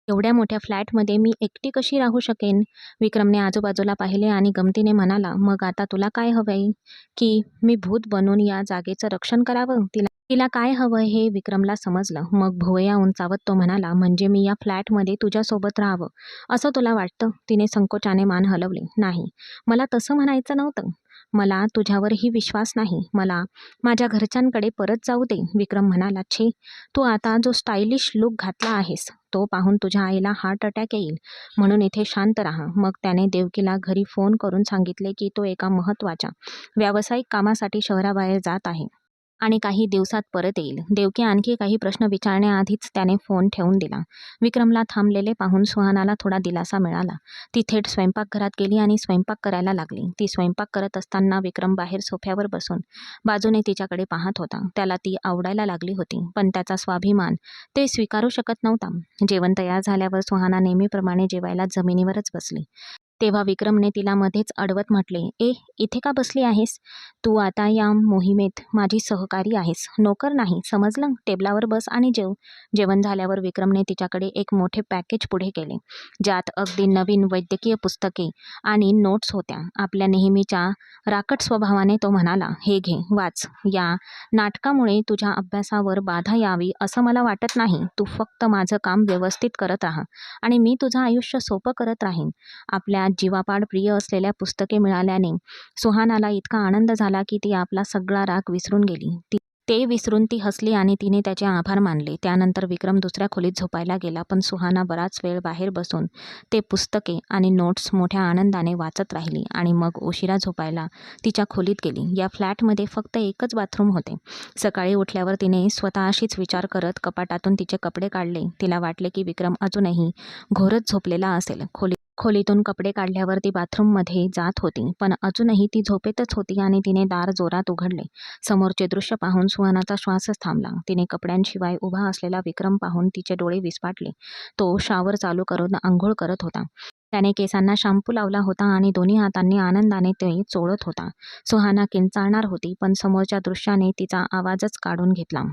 एवढ्या मोठ्या फ्लॅटमध्ये मी एकटी कशी राहू शकेन? विक्रमने आजूबाजूला पाहिले आणि गमतीने म्हणाला, मग आता तुला काय हवंय? की मी भूत बनून या जागेचं रक्षण करावं? तिला तिला काय हवं हे विक्रमला समजलं. मग भुवया उंचावत तो म्हणाला, म्हणजे मी या फ्लॅटमध्ये तुझ्यासोबत राहावं असं तुला वाटतं? तिने संकोचाने मान हलवली. नाही, मला तसं म्हणायचं नव्हतं. मला तुझ्यावरही विश्वास नाही. मला माझ्या घरच्यांकडे परत जाऊ दे. विक्रम म्हणाला, छे, तू आता जो स्टायलिश लुक घातला आहेस तो पाहून तुझ्या आईला हार्ट अटॅक येईल, म्हणून इथे शांत राहा. मग त्याने देवकीला घरी फोन करून सांगितले की तो एका महत्त्वाच्या व्यावसायिक कामासाठी शहराबाहेर जात आहे आणि काही दिवसात परत येईल. देवकी आणखी काही प्रश्न विचारण्याआधीच त्याने फोन ठेवून दिला. विक्रमला थांबलेले पाहून सुहानाला थोडा दिलासा मिळाला. ती थेट स्वयंपाकघरात गेली आणि स्वयंपाक करायला लागली. ती स्वयंपाक करत असताना विक्रम बाहेर सोफ्यावर बसून बाजूने तिच्याकडे पाहत होता. त्याला ती आवडायला लागली होती, पण त्याचा स्वाभिमान ते स्वीकारू शकत नव्हता. जेवण तयार झाल्यावर सुहाना नेहमीप्रमाणे जेवायला जमिनीवरच बसली. तेव्हा विक्रमने तिला मध्येच अडवत म्हटले, इथे का बसली आहेस? तू आता या मोहिमेत माझी सहकारी आहेस, नोकर नाही, समजलं? टेबलावर बस आणि जेव. जेवण झाल्यावर विक्रमने तिच्याकडे एक मोठे पॅकेज पुढे केले, ज्यात अगदी नवीन वैद्यकीय पुस्तके आणि नोट्स होत्या. आपल्या नेहमीच्या राकट स्वभावाने तो म्हणाला, हे घे, वाच. या नाटकामुळे तुझ्या अभ्यासावर बाधा यावी असं मला वाटत नाही. तू फक्त माझं काम व्यवस्थित करत राहा आणि मी तुझं आयुष्य सोपं करत राहीन. आपल्या जीवापाड प्रिय असलेल्या पुस्तके मिळाल्याने सुहानाला इतका आनंद झाला की ती आपला सगळा राग विसरून गेली. ते विसरून ती हसली आणि तिने त्याचे आभार मानले. त्यानंतर विक्रम दुसऱ्या खोलीत झोपायला गेला, पण सुहाना बराच वेळ बाहेर बसून ते पुस्तके आणि नोट्स मोठ्या आनंदाने वाचत राहिली आणि मग उशिरा झोपायला तिच्या खोलीत गेली. या फ्लॅटमध्ये फक्त एकच बाथरूम होते. सकाळी उठल्यावर तिने स्वतःशीच विचार करत कपाटातून तिचे कपडे काढले. तिला वाटले की विक्रम अजूनही घोरच झोपलेला असेल. खोलीतून कपडे काढल्यावर ती बाथरूममध्ये जात होती, पण अजूनही ती झोपेतच होती आणि तिने दार जोरात उघडले. समोरचे दृश्य पाहून सुहानाचा श्वासच थांबला. तिने कपड्यांशिवाय उभा असलेला विक्रम पाहून तिचे डोळे विस्फारले. तो शॉवर चालू करून आंघोळ करत होता. त्याने केसांना शॅम्पू लावला होता आणि दोन्ही हातांनी आनंदाने ते चोळत होता. सुहाना किंचाळणार होती, पण समोरच्या दृश्याने तिचा आवाजच काढून घेतला.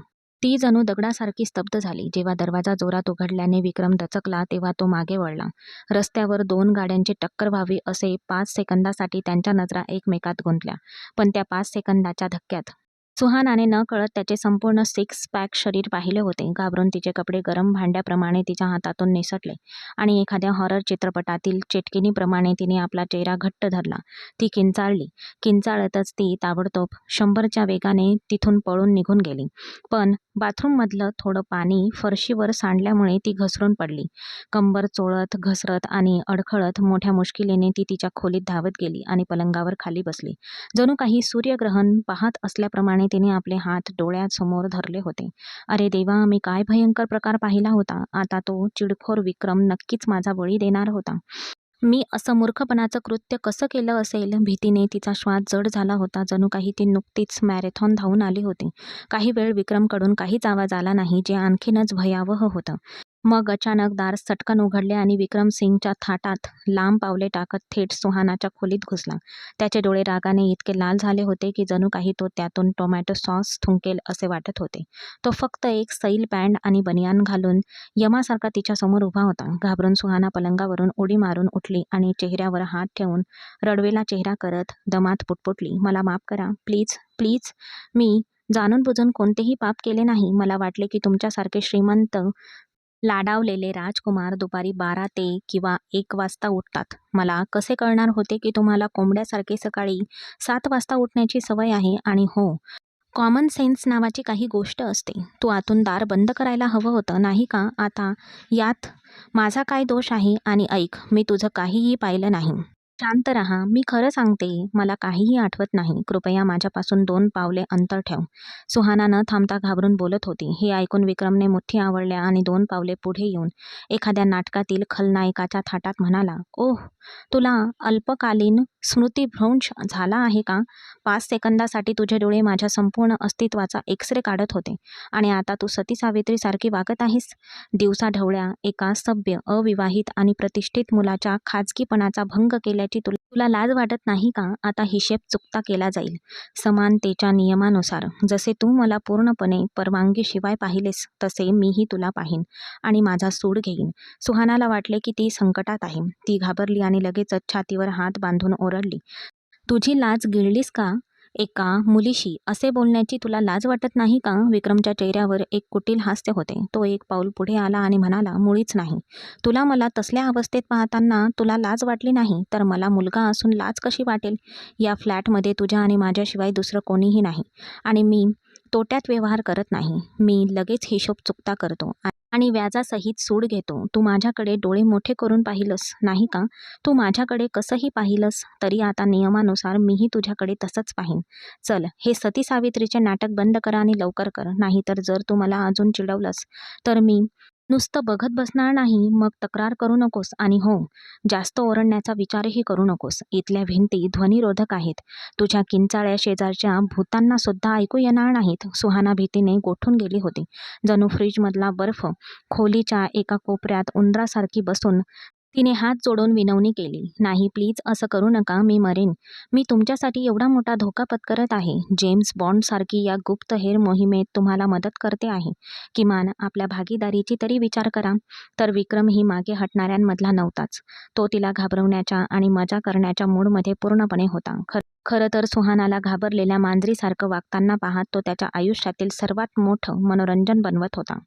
ती जणू दगडासारखी स्तब्ध झाली. जेव्हा दरवाजा जोरात उघडल्याने विक्रम दचकला, तेव्हा तो मागे वळला. रस्त्यावर 2 गाड्यांची टक्कर व्हावी असे 5 सेकंदासाठी त्यांच्या नजरा एकमेकात गुंतल्या, पण त्या 5 सेकंदाच्या धक्क्यात सुहानाने नकळत त्याचे संपूर्ण 6 पॅक शरीर पाहिले होते. घाबरून तिचे कपडे गरम भांड्याप्रमाणे तिच्या हातातून निसटले आणि एखाद्या हॉरर चित्रपटातील चेटकिनीप्रमाणे तिने आपला चेहरा घट्ट धरला. ती किंचाळली. किंचाळतच ती ताबडतोब 100च्या वेगाने तिथून पळून निघून गेली. पण बाथरूममधलं थोडं पाणी फरशीवर सांडल्यामुळे ती घसरून पडली. कंबर चोळत, घसरत आणि अडखळत मोठ्या मुश्किलीने ती तिच्या खोलीत धावत गेली आणि पलंगावर खाली बसली. जणू काही सूर्यग्रहण पाहत असल्याप्रमाणे तिने आपले हात डोळ्यासमोर धरले होते. अरे देवा, मी काय भयंकर प्रकार पाहिला होता. आता तो चिडखोर विक्रम नक्कीच माझा बळी देणार होता. मी असं मूर्खपणाचं कृत्य कसं केलं असेल? भीतीने तिचा श्वास जड झाला होता, जणू काही ती नुकतीच मॅरेथॉन धावून आली होती. काही वेळ विक्रमकडून काहीच आवाज आला नाही, जे आणखीनच भयावह होतं. मग अचानक दार सटकन उघडले आणि विक्रम सिंगच्या थाटात लांब पावले टाकत थेट सुहानाच्या खोलीत घुसला. त्याचे डोळे रागाने इतके लाल झाले होते की जणू काही तो त्यातून टोमॅटो सॉस थुंकेल असे वाटत होते. तो फक्त एक सैल पॅन्ट आणि बनियान घालून यमासारखा तिच्यासमोर उभा होता. घाबरून सुहाना पलंगावरून उडी मारून उठली आणि चेहऱ्यावर हात ठेवून रडवेला चेहरा करत दमात पुटपुटली, मला माफ करा, प्लीज प्लीज. मी जाणून बुजून कोणतेही पाप केले नाही. मला वाटले की तुमच्यासारखे श्रीमंत लाडावलेले राजकुमार दुपारी 12 ते किंवा 1 वाजता उठतात. मला कसे कळणार होते की तुम्हाला कोंबड्यासारखे सकाळी 7 वाजता उठण्याची सवय आहे? आणि हो, कॉमन सेन्स नावाची काही गोष्ट असते. तू आतून दार बंद करायला हवं होतं, नाही का? आता यात माझा काय दोष आहे? आणि ऐक, मी तुझं काहीही पाहिलं नाही. शांत रहा. मी खरं सांगते, मला काहीही आठवत नाही. कृपया माझ्यापासून 2 पावले अंतर ठेव. सुहाना न थांबता घाबरून बोलत होती. हे ऐकून विक्रमने मुठ्ठी आवळल्या आणि 2 पावले पुढे येऊन एखाद्या नाटकातील खलनायकाच्या थाटात म्हणाला, "ओह, तुला अल्पकालीन स्मृतिभ्रंश झाला आहे का? 5 सेकंदासाठी तुझे डोळे माझ्या संपूर्ण अस्तित्वाचा एक्स-रे काढत होते आणि आता तू सती सावित्रीसारखी वागत आहेस? दिवसाढवळ्या एका सभ्य, अविवाहित आणि प्रतिष्ठित मुलाच्या खाजगीपणाचा भंग केल्याची तुला लाज वाटत नाही का? आता हिशेब चुकता केला जाईल. समानतेच्या नियमानुसार जसे तू मला पूर्णपणे परवानगीशिवाय पाहिलेस, तसे मीही तुला पाहीन आणि माझा सूड घेईन." सुहानाला वाटले की ती संकटात आहे. ती घाबरली आणि लगेचच छातीवर हात बांधून ओरडली, "तुझी लाज गिळलीस का? एका मुलीशी असे बोलण्याची तुला लाज वाटत नाही का?" विक्रमच्या चेहऱ्यावर एक कुटील हास्य होते. तो एक पाऊल पुढे आला आणि म्हणाला, "मुळीच नाही. तुला मला तसल्या अवस्थेत पाहताना तुला लाज वाटली नाही, तर मला मुलगा असून लाज कशी वाटेल? या फ्लॅटमध्ये तुझ्या आणि माझ्याशिवाय दुसरं कोणीही नाही आणि मी तोट्यात व्यवहार करत नाही. मी लगेच हिशोब चुकता करतो आणि व्याजासहित सूड घेतो. तू माझ्याकडे डोळे मोठे करून पाहिलंस, नाही का? तू माझ्याकडे कसंही पाहिलंस, तरी आता नियमानुसार मीही तुझ्याकडे तसंच पाहीन. चल, हे सती सावित्रीचे नाटक बंद कर आणि लवकर कर. नाहीतर जर तू मला अजून चिडवलंस, तर मी नुसतं बघत बसणार नाही. मग तक्रार करू नकोस आणि हो, जास्त ओरडण्याचा विचारही करू नकोस. इथल्या भिंती ध्वनिरोधक आहेत. तुझ्या किंचाळ्या शेजारच्या भूतांना सुद्धा ऐकू येणार नाहीत." सुहाना भीतीने गोठून गेली होती. जणू फ्रीजमधला बर्फ. खोलीच्या एका कोपऱ्यात उंदरासारखी बसून तिने हात जोडून विनवणी केली, "नाही, प्लीज असं करू नका. मी मरेन. मी तुमच्यासाठी एवढा मोठा धोका पत्करत आहे. जेम्स बॉन्डसारखी या गुप्तहेर मोहिमेत तुम्हाला मदत करते आहे. किमान आपल्या भागीदारीची तरी विचार करा." तर विक्रमही मागे हटणाऱ्यांमधला नव्हताच. तो तिला घाबरवण्याच्या आणि मजा करण्याच्या मूडमध्ये पूर्णपणे होता. खरं तर सुहानाला घाबरलेल्या मांजरीसारखं वागताना पाहत तो त्याच्या आयुष्यातील सर्वात मोठं मनोरंजन बनवत होता.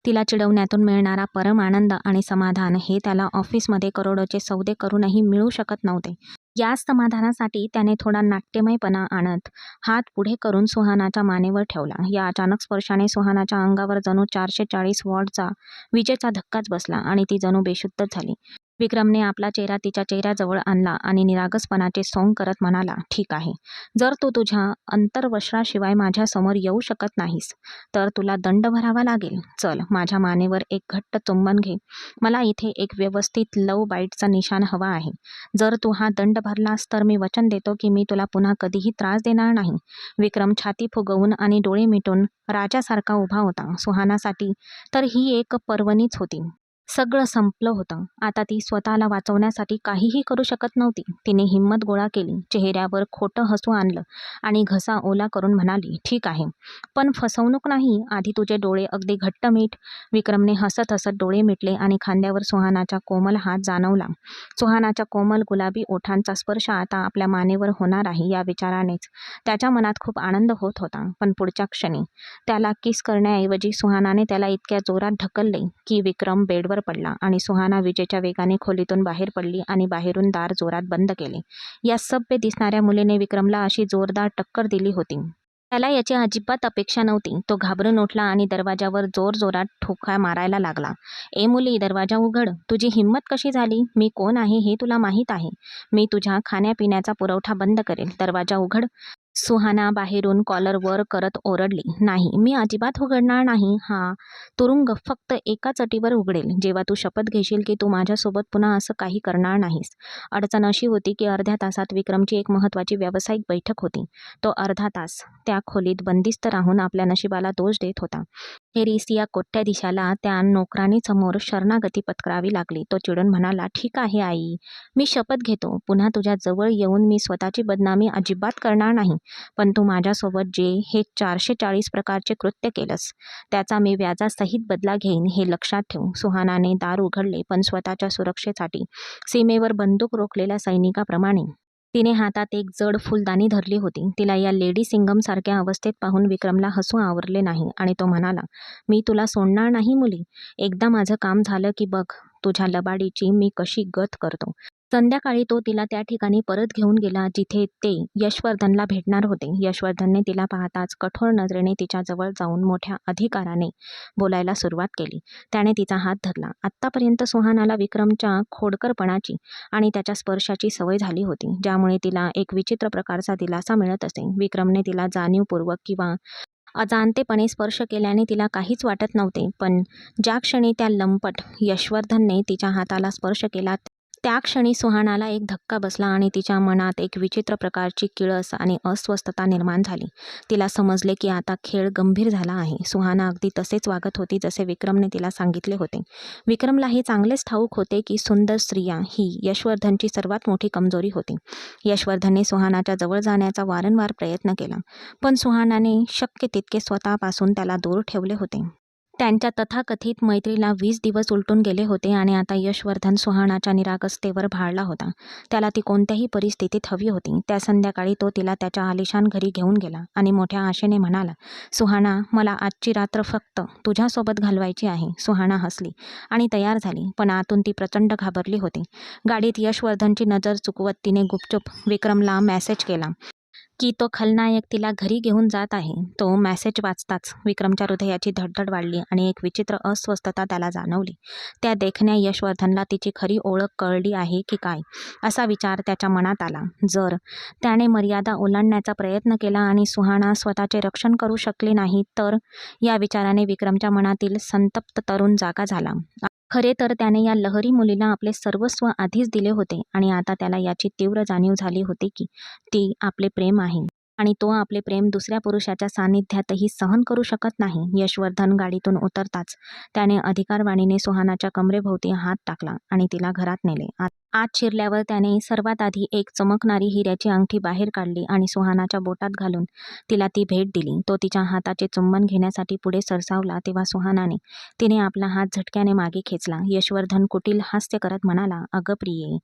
तिला चिडवण्यातून मिळणारा परम आनंद आणि समाधान हे त्याला ऑफिसमध्ये करोडोचे सौदे करूनही मिळू शकत नव्हते. याच समाधानासाठी त्याने थोडा नाट्यमयपणा आणत हात पुढे करून सुहानाच्या मानेवर ठेवला. या अचानक स्पर्शाने सुहानाच्या अंगावर जणू 440 वॉटचा विजेचा धक्काच बसला आणि ती जणू बेशुद्धच झाली. विक्रमने आपला चेहरा तिच्या चेहऱ्याजवळ आणला आणि निरागसपणाचे सोंग करत म्हणाला, "ठीक आहे. जर तू तुझ्या अंतर्वस्त्राशिवाय माझ्यासमोर येऊ शकत नाहीस, तर तुला दंड भरावा लागेल. चल, माझ्या मानेवर एक घट्ट चुंबन घे. मला इथे एक व्यवस्थित लव्ह बाईटचा निशाण हवा आहे. जर तू हा दंड भरलास तर मी वचन देतो की मी तुला पुन्हा कधीही त्रास देणार नाही." विक्रम छाती फुगवून आणि डोळे मिटून राजासारखा उभा होता. सुहानासाठी तर ही एक पर्वणीच होती. सगळं संपलं होतं. आता ती स्वतःला वाचवण्यासाठी काहीही करू शकत नव्हती. तिने हिंमत गोळा केली, चेहऱ्यावर खोटं हसू आणलं आणि घसा ओला करून म्हणाली, "ठीक आहे, पण फसवणूक नाही. आधी तुझे डोळे अगदी घट्ट मीठ." विक्रमने हसत हसत डोळे मिटले आणि खांद्यावर सुहानाचा कोमल हात जाणवला. सुहानाच्या कोमल गुलाबी ओठांचा स्पर्श आता आपल्या मानेवर होणार आहे या विचारानेच त्याच्या मनात खूप आनंद होत होता. पण पुढच्या क्षणी त्याला किस करण्याऐवजी सुहानाने त्याला इतक्या जोरात ढकलले की विक्रम बेडवर पडला आणि सुहाना विजेच्या वेगाने खोलीतून बाहेर पडली आणि बाहेरून दार जोरात बंद केले. या सभ्य दिसणाऱ्या मुलीने विक्रमला अशी जोरदार टक्कर दिली होती. त्याला याची अजिबात अपेक्षा नव्हती. तो घाबरून उठला आणि दरवाजावर जोरजोरात ठोका मारायला लागला. "ए मुली, दरवाजा उघड. तुझी हिंमत कशी झाली? मी कोण आहे हे तुला माहीत आहे. मी तुझ्या खाण्यापिण्याचा पुरवठा बंद करेल. दरवाजा उघड." सुहाना बाहेरून कॉलर वर करत ओरडली, "नाही, मी अजिबात उघडणार नाही. हा तुरुंग फक्त एकाच अटीवर उघडेल, जेव्हा तू शपथ घेशील की तू माझ्यासोबत पुन्हा असं काही करणार नाहीस." अडचण अशी होती की अर्ध्या तासात विक्रमची एक महत्त्वाची व्यावसायिक बैठक होती. तो अर्धा तास त्या खोलीत बंदिस्त राहून आपल्या नशिबाला दोष देत होता. अखेरीस या कोट्याधीशाला त्या नोकराणीसमोर शरणागती पत्करावी लागली. तो चिडून म्हणाला, "ठीक आहे आई, मी शपथ घेतो. पुन्हा तुझ्या जवळ येऊन मी स्वतःची बदनामी अजिबात करणार नाही. पण तू माझ्यासोबत जे हे 440 प्रकारचे कृत्य केलंस, त्याचा मी व्याजासहित बदला घेईन, हे लक्षात ठेव." सुहानाने दार उघडले, पण स्वतःच्या सुरक्षेसाठी सीमेवर बंदूक रोखलेल्या सैनिकाप्रमाणे. तिने हातात एक जड फुलदाणी धरली होती. तिला या लेडी सिंगमसारख्या अवस्थेत पाहून विक्रमला हसू आवरले नाही आणि तो म्हणाला, "मी तुला सोडणार नाही मुली. एकदा माझं काम झालं की बघ तुझ्या लबाडीची मी कशी गत करतो." संध्याकाळी तो तिला त्या ठिकाणी परत घेऊन गेला जिथे ते यशवर्धनला भेटणार होते. यशवर्धनने तिला पाहताच कठोर नजरेने तिच्या जवळ जाऊन मोठ्या अधिकाराने बोलायला सुरुवात केली. त्याने तिचा हात धरला. आत्तापर्यंत सुहानाला विक्रमच्या खोडकरपणाची आणि त्याच्या स्पर्शाची सवय झाली होती, ज्यामुळे तिला एक विचित्र प्रकारचा दिलासा मिळत असे. विक्रमने तिला जाणीवपूर्वक किंवा अजाणतेपणे स्पर्श केल्याने तिला काहीच वाटत नव्हते, पण ज्या क्षणी त्या लंपट यशवर्धनने तिच्या हाताला स्पर्श केला त्या क्षणी सुहानाला एक धक्का बसला आणि तिच्या मनात एक विचित्र प्रकारची किळस आणि अस्वस्थता निर्माण झाली. तिला समजले की आता खेळ गंभीर झाला आहे. सुहाना अगदी तसेच वागत होती जसे विक्रमने तिला सांगितले होते. विक्रमला हे चांगलेच ठाऊक होते की सुंदर स्त्रिया ही यशवर्धनची सर्वात मोठी कमजोरी होती. यशवर्धनने सुहानाच्या जवळ जाण्याचा वारंवार प्रयत्न केला, पण सुहानाने शक्य तितके स्वतःपासून त्याला दूर ठेवले होते. त्यांच्या तथाकथित मैत्रीला 20 दिवस उलटून गेले होते आणि आता यशवर्धन सुहानाच्या निरागसतेवर भाळला होता. त्याला ती कोणत्याही परिस्थितीत हवी होती. त्या संध्याकाळी तो तिला त्याच्या आलिशान घरी घेऊन गेला आणि मोठ्या आशेने म्हणाला, "सुहाना, मला आजची रात्र फक्त तुझ्यासोबत घालवायची आहे." सुहाना हसली आणि तयार झाली, पण आतून ती प्रचंड घाबरली होती. गाडीत यशवर्धनची नजर चुकवत तिने गुपचूप विक्रमला मेसेज केला की तो खलनायक तिला घरी घेऊन जात आहे. तो मेसेज वाचताच विक्रमच्या हृदयाची धडधड वाढली आणि एक विचित्र अस्वस्थता त्याला जाणवली. त्या देखण्या यशवर्धनला तिची खरी ओळख कळली आहे की काय, असा विचार त्याच्या मनात आला. जर त्याने मर्यादा ओलांडण्याचा प्रयत्न केला आणि सुहाना स्वतःचे रक्षण करू शकली नाही तर, या विचाराने विक्रमच्या मनातील संतप्त तरुण जागा झाला. खरे तर त्याने या लहरी मुलीला आपले सर्वस्व आधीच दिले होते आणि आता त्याला याची तीव्र जाणीव झाली होती की ती आपले प्रेम आहे आणि तो आपले प्रेम दुसऱ्या पुरुषाच्या सान्निध्यातही सहन करू शकत नाही. यशवर्धन गाडीतून उतरताच त्याने अधिकारवाणीने सुहानाच्या कमरेभोवती हात टाकला आणि तिला घरात नेले. आत शिरल्यावर त्याने सर्वात आधी एक चमकणारी हिऱ्याची अंगठी बाहेर काढली आणि सुहानाच्या बोटात घालून तिला ती भेट दिली. तो तिच्या हाताचे चुंबन घेण्यासाठी पुढे सरसावला तेव्हा सुहानाने तिने आपला हात झटक्याने मागे खेचला. यशवर्धन कुटील हास्य करत म्हणाला, "अगं प्रिये,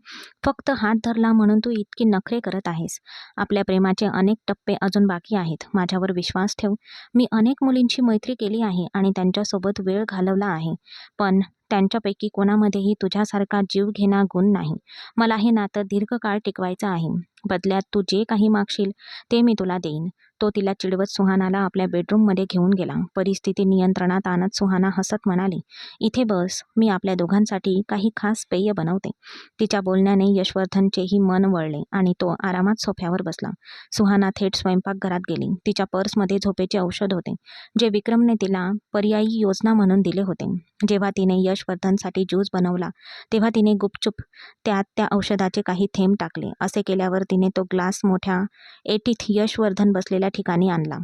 फक्त हात धरला म्हणून तू इतकी नखरे करत आहेस. आपल्या प्रेमाचे अनेक टप्पे अजून बाकी आहेत. माझ्यावर विश्वास ठेव. मी अनेक मुलींची मैत्री केली आहे आणि त्यांच्यासोबत वेळ घालवला आहे, पण त्यांच्यापैकी कोणामध्येही तुझ्यासारखा जीव घेणा गुण नाही. मला हे नातं दीर्घकाळ टिकवायचं आहे. बदल्यात तू जे काही मागशील ते मी तुला देईन." तो तिला चिडवत सुहानाला आपल्या बेडरूममध्ये घेऊन गेला. परिस्थिती नियंत्रणात आणत सुहाना हसत म्हणाली, "इथे बस, मी आपल्या दोघांसाठी काही खास पेय बनवते." तिच्या बोलण्याने यशवर्धनचेही मन वळले आणि तो आरामात सोफ्यावर बसला. सुहाना थेट स्वयंपाकघरात गेली. तिच्या पर्समध्ये झोपेचे औषध होते, जे विक्रमने तिला पर्यायी योजना म्हणून दिले होते. जेव्हा तिने यशवर्धनसाठी ज्यूस बनवला तेव्हा तिने गुपचूप त्यात त्या औषधाचे काही थेंब टाकले. असे केल्यावर तिने तो ग्लास मोठ्या एटीत यशवर्धन बसलेल्या ठिकाणी आणला.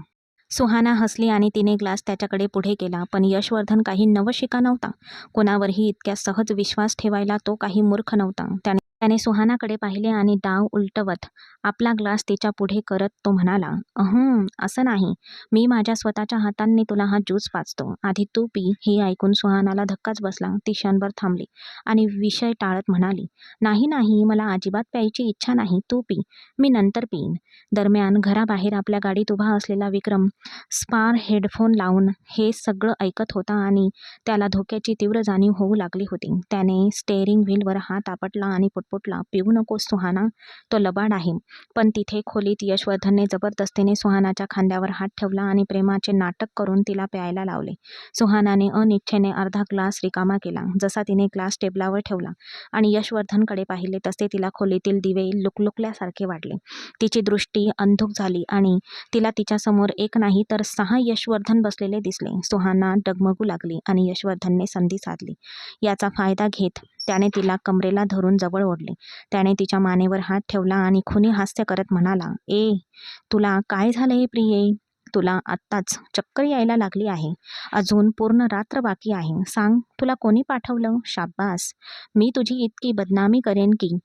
सुहाना हसली आणि तिने ग्लास त्याच्याकडे पुढे केला, पण यशवर्धन काही नवशिका नव्हता. कोणावरही इतक्या सहज विश्वास ठेवायला तो काही मूर्ख नव्हता. त्याने सुहानाकडे पाहिले आणि डाव उलटवत आपला ग्लास तिच्या पुढे करत तो म्हणाला, असं नाही. मी माझ्या स्वतःच्या हातांनी तुला हा ज्यूस पाजतो. आधी तू पी." हे ऐकून सुहानाला धक्काच बसला. ती क्षणभर थांबली आणि विषय टाळत म्हणाली, "नाही नाही, मला अजिबात प्यायची इच्छा नाही. तू पी, मी नंतर पिईन." दरम्यान घराबाहेर आपल्या गाडीत उभा असलेला विक्रम स्पार हेडफोन लावून हे सगळं ऐकत होता आणि त्याला धोक्याची तीव्र जाणीव होऊ लागली होती. त्याने स्टेअरिंग व्हीलवर हात आपटला आणि पुटपुटला, "पिऊ नकोस सुहाना, तो लबाड आहे." पण तिथे खोलीत यशवर्धनने जबरदस्तीने सुहानाच्या खांद्यावर हात ठेवला आणि प्रेमाचे नाटक करून तिला प्यायला लावले. सुहानाने अनिच्छेने अर्धा ग्लास रिकामा केला. जसा तिने ग्लास टेबलावर ठेवला आणि यशवर्धनकडे पाहिले तसे तिला खोलीतील दिवे लुकलुकल्यासारखे वाटले. तिची दृष्टी अंधुक झाली आणि तिला तिच्यासमोर एक नाही तर 6 यशवर्धन बसलेले दिसले. सुहाना डगमगू लागली आणि यशवर्धनने संधी साधली. याचा फायदा घेत त्याने तिला कमरेला धरून जवळ ओढले. त्याने तिच्या मानेवर हात ठेवला आणि खुनी हास्य करत म्हणाला, तुला काय झालंय प्रिये? तुला आत्ताच चक्कर यायला लागली आहे. अजून पूर्ण रात्र बाकी आहे. सांग, तुला कोणी पाठवलं? शाब्बास. मी तुझी इतकी बदनामी करेन की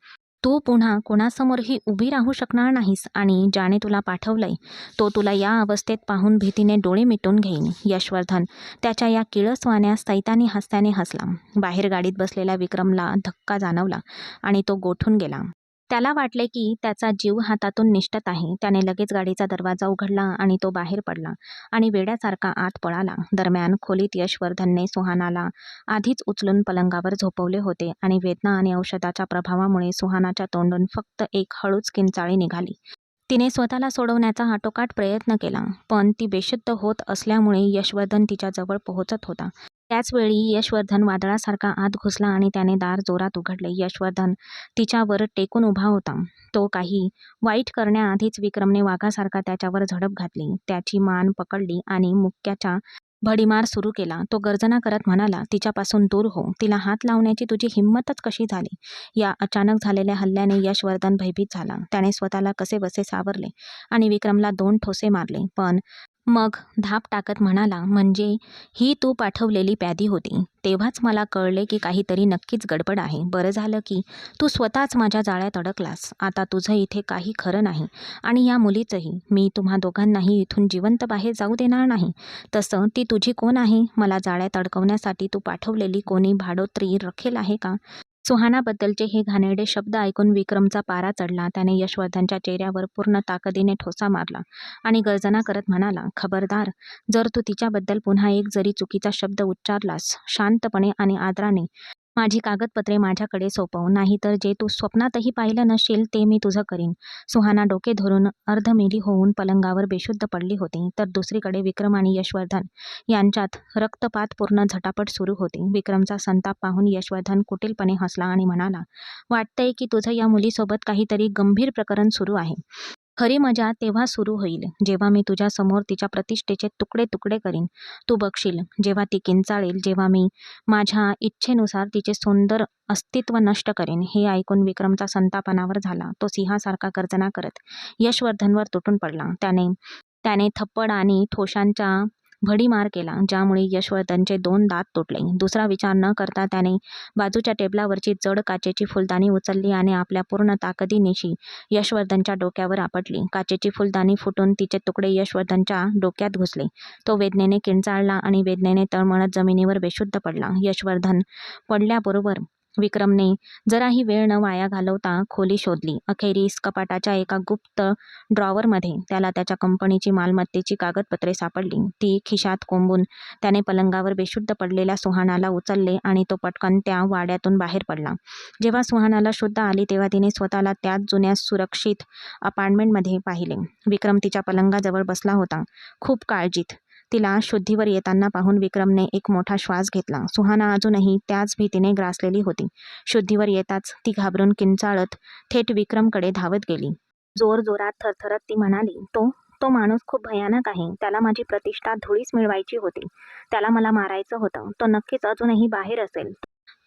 तू पुन्हा कोणासमोरही उभी राहू शकणार नाहीस आणि ज्याने तुला पाठवलंय तो तुला या अवस्थेत पाहून भीतीने डोळे मिटून घेईन." यशवर्धन त्याच्या या किळसवाण्या सैतानी हास्याने हसला. बाहेर गाडीत बसलेल्या विक्रमला धक्का जाणवला आणि तो गोठून गेला. त्याला वाटले की त्याचा जीव हातातून निसटत आहे. त्याने लगेच गाडीचा दरवाजा उघडला आणि तो बाहेर पडला आणि वेड्यासारखा आत पळाला. दरम्यान खोलीत यशवर्धनने सुहानाला आधीच उचलून पलंगावर झोपवले होते आणि वेदना आणि औषधाच्या प्रभावामुळे सुहानाच्या तोंडून फक्त एक हळूच किंचाळी निघाली. तिने स्वतःला सोडवण्याचा आटोकाट प्रयत्न केला, पण ती बेशुद्ध होत असल्यामुळे यशवर्धन तिच्याजवळ पोहोचत होता. त्याचवेळी यशवर्धन वादळासारखा आत घुसला आणि त्याने दार जोरात उघडले. यशवर्धन तिच्यावर टेकून उभा होता. तो काही वाईट करण्याआधीच विक्रमने वाघासारखा त्याच्यावर झडप घातली, त्याची मान पकडली आणि मुक्याचा भडीमार सुरू केला. तो गर्जना करत म्हणाला, "तिच्यापासून दूर हो. तिला हात लावण्याची तुझी हिंमतच कशी झाली?" या अचानक झालेल्या हल्ल्याने यशवर्धन भयभीत झाला. त्याने स्वतःला कसेबसे सावरले आणि विक्रमला 2 ठोसे मारले. पण मग धाप टाकत म्हणाला, "म्हणजे ही तू पाठवलेली प्यादी होती. तेव्हाच मला कळले की काहीतरी नक्कीच गडबड आहे. बरं झालं की तू स्वतःच माझ्या जाळ्यात अडकलास. आता तुझं इथे काही खरं नाही आणि या मुलीचंही. मी तुम्हा दोघांनाही इथून जिवंत बाहेर जाऊ देणार नाही. तसं ती तुझी कोण आहे? मला जाळ्यात अडकवण्यासाठी तू पाठवलेली कोणी भाडोत्री रखेल आहे का?" सुहानाबद्दलचे हे घाणेरडे शब्द ऐकून विक्रमचा पारा चढला. त्याने यशवर्धनच्या चेहऱ्यावर पूर्ण ताकदीने ठोसा मारला आणि गर्जना करत म्हणाला, "खबरदार, जर तू तिच्याबद्दल पुन्हा एक जरी चुकीचा शब्द उच्चारलास, शांतपणे आणि आदराने माझी कागदपत्रे माझ्याकडे सोपव, नाहीतर जे तू स्वप्नातही पाहिलं नसशील ते मी तुझं करीन." सुहाना डोके धरून अर्धमेली होऊन पलंगावर बेशुद्ध पडली होती, तर दुसरीकडे विक्रम आणि यशवर्धन यांच्यात रक्तपातपूर्ण झटापट सुरू होती. विक्रमचा संताप पाहून यशवर्धन कुटीलपणे हसला आणि म्हणाला, "वाटतंय की तुझं या मुलीसोबत काहीतरी गंभीर प्रकरण सुरू आहे. खरी मजा तेव्हा सुरू होईल जेव्हा मी तुझ्यासमोर तिच्या प्रतिष्ठेचे तुकडे तुकडे करीन. तू बघशील, जेव्हा ती किंचाळेल, जेव्हा मी माझ्या इच्छेनुसार तिचे सुंदर अस्तित्व नष्ट करेन." हे ऐकून विक्रमचा संतापानावर झाला. तो सिंहासारखा गर्जना करत यशवर्धनवर तुटून पडला. त्याने त्याने थप्पड आणि ठोशांचा भडीमार केला, ज्यामुळे यशवर्धनचे 2 दात तुटले. दुसरा विचार न करता त्याने बाजूच्या टेबलावरची जड काचेची फुलदाणी उचलली आणि आपल्या पूर्ण ताकदीनिशी यशवर्धनच्या डोक्यावर आपटली. काचेची फुलदाणी फुटून तिचे तुकडे यशवर्धनच्या डोक्यात घुसले. तो वेदनेने किंचाळला आणि वेदनेने तळमळत जमिनीवर बेशुद्ध पडला. यशवर्धन पडल्याबरोबर विक्रमने जराही वेळ न वाया घालवता खोली शोधली. अखेरीस कपाटाच्या एका गुप्त ड्रॉवरमध्ये त्याला त्याच्या कंपनीची मालमत्तेची कागदपत्रे सापडली. ती खिशात कोंबून त्याने पलंगावर बेशुद्ध पडलेल्या सुहानाला उचलले आणि तो पटकन त्या वाड्यातून बाहेर पडला. जेव्हा सुहानाला शुद्ध आली तेव्हा तिने स्वतःला त्याच जुन्या सुरक्षित अपार्टमेंटमध्ये पाहिले. विक्रम तिच्या पलंगाजवळ बसला होता, खूप काळजीत. तिला शुद्धीवर येताना पाहून विक्रमने एक मोठा श्वास घेतला. सुहाना अजूनही त्याच भीतीने ग्रासलेली होती. शुद्धीवर येताच ती घाबरून किंचाळत थेट विक्रमकडे धावत गेली. जोरजोरात थरथरत ती म्हणाली, "तो तो माणूस खूप भयानक आहे. त्याला माझी प्रतिष्ठा धुळीस मिळवायची होती. त्याला मला मारायचं होतं. तो नक्कीच अजूनही बाहेर असेल.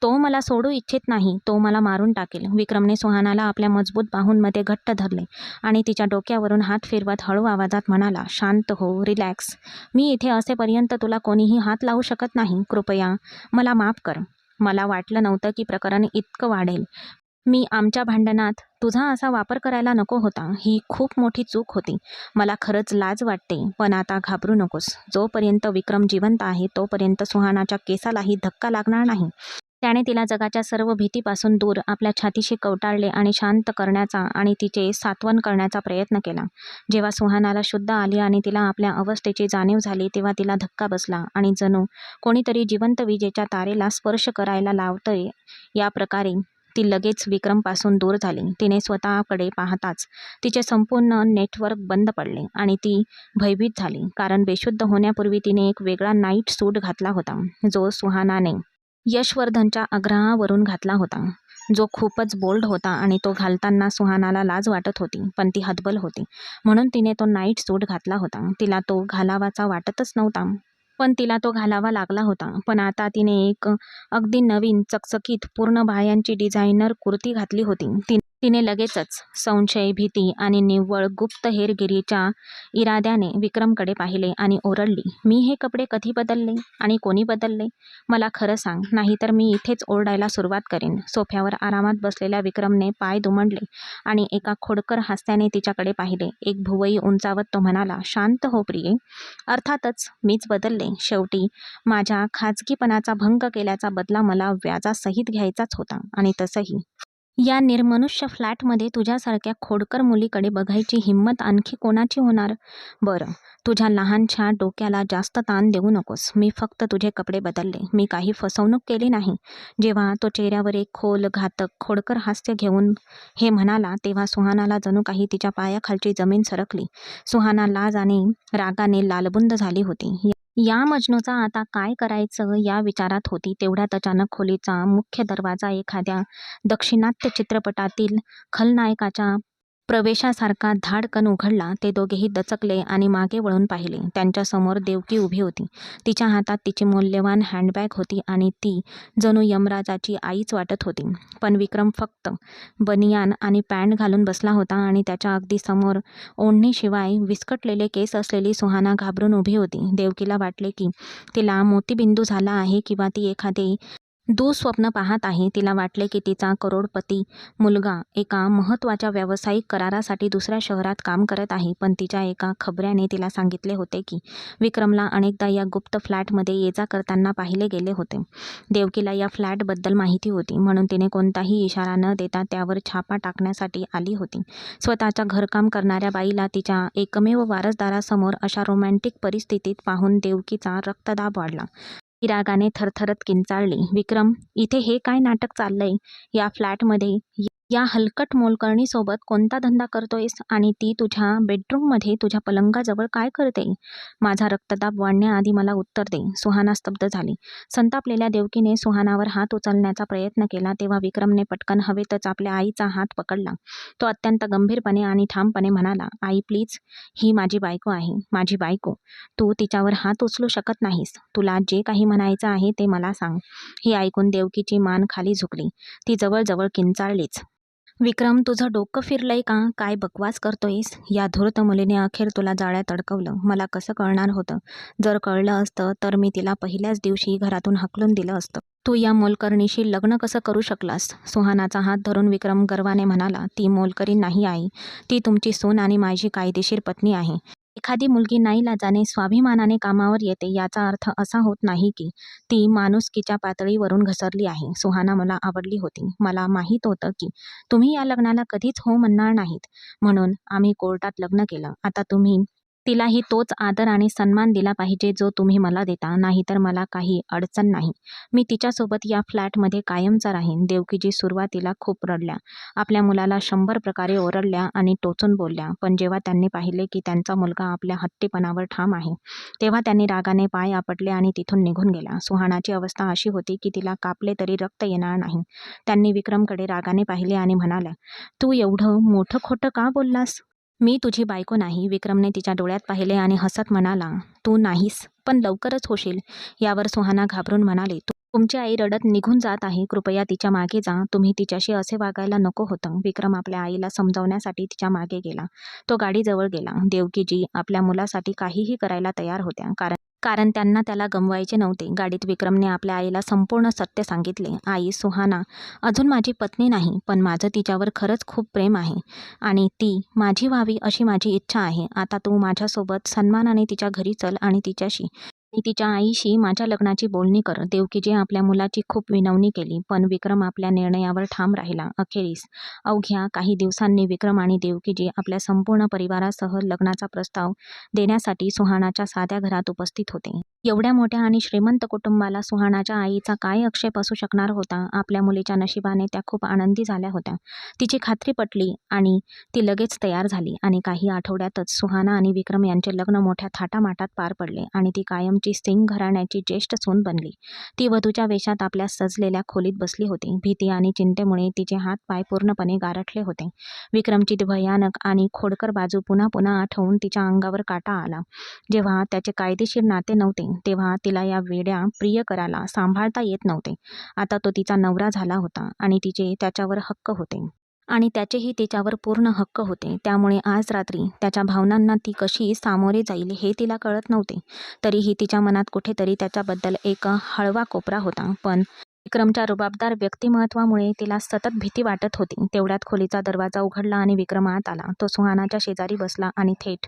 तो मला सोडू इच्छित नाही. तो मला मारून टाकेल." विक्रमने सुहानाला आपल्या मजबूत बाहूंमध्ये घट्ट धरले आणि तिच्या डोक्यावरून हात फिरवत हळू आवाजात म्हणाला, "शांत हो, रिलॅक्स. मी इथे असेपर्यंत तुला कोणीही हात लावू शकत नाही. कृपया मला माफ कर. मला वाटलं नव्हतं की प्रकरण इतकं वाढेल. मी आमच्या भांडणात तुझा असा वापर करायला नको होता. ही खूप मोठी चूक होती. मला खरंच लाज वाटते. पण आता घाबरू नकोस. जोपर्यंत विक्रम जिवंत आहे तोपर्यंत सुहानाच्या केसालाही धक्का लागणार नाही." त्याने तिला जगाच्या सर्व भीतीपासून दूर आपल्या छातीशी कवटाळले आणि शांत करण्याचा आणि तिचे सांत्वन करण्याचा प्रयत्न केला. जेव्हा सुहानाला शुद्ध आली आणि तिला आपल्या अवस्थेची जाणीव झाली तेव्हा तिला धक्का बसला आणि जणू कोणीतरी जिवंत विजेच्या तारेला स्पर्श करायला लावतंय या प्रकारे ती लगेच विक्रमपासून दूर झाली. तिने स्वतःकडे पाहताच तिचे संपूर्ण नेटवर्क बंद पडले आणि ती भयभीत झाली, कारण बेशुद्ध होण्यापूर्वी तिने एक वेगळा नाईट सूट घातला होता, जो सुहानाने यशवर्धनच्या आग्रहावरून घातला होता, जो खूपच बोल्ड होता आणि तो घालताना सुहानाला लाज वाटत होती, पण ती हतबल होती. म्हणून तिने तो नाईट सूट घातला होता. तिला तो घालावाचा वाटतच नव्हता, पण तिला तो घालावा लागला होता. पण आता तिने एक अगदी नवीन, चकचकीत, पूर्ण बाह्यांची डिझायनर कुर्ती घातली होती. तिने लगेचच संशय, भीती आणि निव्वळ गुप्त हेरगिरीच्या इराद्याने विक्रमकडे पाहिले आणि ओरडली, "मी हे कपडे कधी बदलले आणि कोणी बदलले? मला खरं सांग, नाहीतर मी इथेच ओरडायला सुरुवात करेन." सोफ्यावर आरामात बसलेल्या विक्रमने पाय दुमडले आणि एका खोडकर हास्याने तिच्याकडे पाहिले. एक भुवई उंचावत तो म्हणाला, "शांत हो प्रिये. अर्थातच मीच बदलले. शेवटी माझ्या खाजगीपणाचा भंग केल्याचा बदला मला व्याजासहित घ्यायचाच होता आणि तसंही या निर्मनुष्य फ्लॅटमध्ये तुझ्यासारख्या खोडकर मुलीकडे बघायची हिंमत आणखी कोणाची होणार? बरं, तुझ्या लहानशा डोक्याला जास्त ताण देऊ नकोस. मी फक्त तुझे कपडे बदलले. मी काही फसवणूक केली नाही. जेव्हा तो चेहऱ्यावर एक खोल, घातक, खोडकर हास्य घेऊन हे म्हणाला, तेव्हा सुहानाला जणू काही तिच्या पायाखालची जमीन सरकली. सुहाना लाज आणि रागाने लालबुंद झाली होती. या मजनूचा आता काय करायचं या विचारात होती. तेवढ्यात अचानक खोलीचा मुख्य दरवाजा एखाद्या दाक्षिणात्य चित्रपटातील खलनायकाच्या प्रवेशासारखा धाडकन उघडला. ते दोघेही दचकले आणि मागे वळून पाहिले. त्यांच्यासमोर देवकी उभी होती. तिच्या हातात तिची मौल्यवान हँडबॅग होती आणि ती जणू यमराजाची आईच वाटत होती. पण विक्रम फक्त बनियान आणि पॅन्ट घालून बसला होता आणि त्याच्या अगदी समोर ओढणीशिवाय विस्कटलेले केस असलेली सुहाना घाबरून उभी होती. देवकीला वाटले की तिला मोतीबिंदू झाला आहे किंवा ती एखादे दुःस्वप्न पाहत आहे. तिला वाटले की तिचा करोडपती मुलगा एका महत्त्वाच्या व्यावसायिक करारासाठी दुसऱ्या शहरात काम करत आहे. पण तिच्या एका खबऱ्याने तिला सांगितले होते की विक्रमला अनेकदा या गुप्त फ्लॅटमध्ये ये-जा करताना पाहिले गेले होते. देवकीला या फ्लॅटबद्दल माहिती होती, म्हणून तिने कोणताही इशारा न देता त्यावर छापा टाकण्यासाठी आली होती. स्वतःच्या घरकाम करणाऱ्या बाईला तिच्या एकमेव वारसदारासमोर अशा रोमॅन्टिक परिस्थितीत पाहून देवकीचा रक्तदाब वाढला. ती रागाने थरथरत किंचाळली. विक्रम, इथे हे काय नाटक चाललंय? या फ्लॅटमध्ये या हलकट मोलकरणीसोबत कोणता धंदा करतोयस? आणि ती तुझ्या बेडरूममध्ये तुझ्या पलंगाजवळ काय करते? माझा रक्तदाब वाढण्याआधी मला उत्तर दे. सुहाना स्तब्ध झाली. संतापलेल्या देवकीने सुहानावर हात उचलण्याचा प्रयत्न केला, तेव्हा विक्रमने पटकन हवेतच आपल्या आईचा हात पकडला. तो अत्यंत गंभीरपणे आणि ठामपणे म्हणाला, आई प्लीज, ही माझी बायको आहे, माझी बायको. तू तिच्यावर हात उचलू शकत नाहीस. तुला जे काही म्हणायचं आहे ते मला सांग. हे ऐकून देवकीची मान खाली झुकली. ती जवळजवळ किंचाळलीच. विक्रम, तुझं डोकं फिरलंय का? काय बकवास करतोयस? या धूर्त मुलीने अखेर तुला जाळ्यात अडकवलं. मला कसं कळणार होतं? जर कळलं असतं तर मी तिला पहिल्याच दिवशी घरातून हाकलून दिलं असतं. तू या मोलकरणीशी लग्न कसं करू शकलास? सुहानाचा हात धरून विक्रम गर्वाने म्हणाला, ती मोलकरीण नाही आई. ती तुमची सून आणि माझी कायदेशीर पत्नी आहे. एखादी मुलगी नाईलाजाने स्वाभिमानाने कामावर येते याचा अर्थ असा होत नाही की ती माणुसकीच्या पातळीवरून घसरली आहे. सुहाना मला आवडली होती. मला माहीत होतं की तुम्ही या लग्नाला कधीच हो म्हणणार नाहीत, म्हणून आम्ही कोर्टात लग्न केलं. आता तुम्ही तिलाही तोच आदर आणि सन्मान दिला पाहिजे जो तुम्ही मला देता, नाहीतर मला काही अडचण नाही. मी तिच्यासोबत या फ्लॅटमध्ये कायमचा राहीन. देवकीजी सुरुवातीला खूप रडल्या. आपल्या मुलाला 100 प्रकारे ओरडल्या आणि टोचून बोलल्या. पण जेव्हा त्यांनी पाहिले की त्यांचा मुलगा आपल्या हट्टीपणावर ठाम आहे, तेव्हा त्यांनी रागाने पाय आपटले आणि तिथून निघून गेल्या. सुहानाची अवस्था अशी होती की तिला कापले तरी रक्त येणार नाही. त्यांनी विक्रमकडे रागाने पाहिले आणि म्हणाल्या, तू एवढं मोठं खोटं का बोललास? मी तुझी बायको नाही. विक्रमने तिच्या डोळ्यात पाहिले आणि हसत म्हणाला, तू नाहीस, पण लवकरच होशील. यावर सुहाना घाबरून म्हणाली, तुमची आई रडत निघून जात आहे. कृपया तिच्या मागे जा. तुम्ही तिच्याशी असे वागायला नको होतं. विक्रम आपल्या आईला समजावण्यासाठी तिच्या मागे गेला. तो गाडीजवळ गेला. देवकीजी आपल्या मुलासाठी काहीही करायला तयार होत्या, कारण कारण त्यांना त्याला गमवायचे नव्हते. गाडीत विक्रमने आपल्या आईला संपूर्ण सत्य सांगितले. आई, सुहाना अजून माझी पत्नी नाही, पण माझं तिच्यावर खरंच खूप प्रेम आहे आणि ती माझी व्हावी अशी माझी इच्छा आहे. आता तू माझ्यासोबत सन्मानाने तिच्या घरी चल आणि तिच्या आईशी माझ्या लग्नाची बोलणी कर. देवकीजी आपल्या मुलाची खूप विनवणी केली, पण विक्रम आपल्या निर्णयावर ठाम राहिला. अखेरीस अवघ्या काही दिवसांनी विक्रम आणि देवकीजी आपल्या संपूर्ण परिवारासह लग्नाचा प्रस्ताव देण्यासाठी सुहानाच्या साध्या घरात उपस्थित होते. एवढ्या मोठ्या आणि श्रीमंत कुटुंबाला सुहानाच्या आईचा काय आक्षेप असू शकणार होता? आपल्या मुलीच्या नशिबाने त्या खूप आनंदी झाल्या होत्या. तिची खात्री पटली आणि ती लगेच तयार झाली आणि काही आठवड्यातच सुहाना आणि विक्रम यांचे लग्न मोठ्या थाटामाटात पार पडले आणि ती कायमची सिंग घराण्याची ज्येष्ठ सून बनली. ती वधूच्या वेशात आपल्या सजलेल्या खोलीत बसली होती. भीती आणि चिंतेमुळे तिचे हात-पाय पूर्णपणे गारठले होते. विक्रमची भयानक आणि खोडकर बाजू पुन्हा पुन्हा आठवून तिच्या अंगावर काटा आला. जेव्हा त्याचे कायदेशीर नाते नव्हते, तेव्हा तिला या वेड्या प्रियकराला सांभाळता येत नव्हते. आता तो तिचा नवरा झाला होता आणि तिचे त्याच्यावर हक्क होते. आणि त्याचेही तिच्यावर पूर्ण हक्क होते. त्यामुळे आज रात्री त्याच्या भावनांना ती कशी सामोरे जाईल हे तिला कळत नव्हते. तरीही तिच्या मनात कुठेतरी त्याच्याबद्दल एक हळवा कोपरा होता. पण विक्रमच्या रुबाबदार व्यक्तिमत्वामुळे तिला सतत भीती वाटत होती. तेवढ्यात खोलीचा दरवाजा उघडला आणि विक्रम आत आला. तो सुहानाच्या शेजारी बसला आणि थेट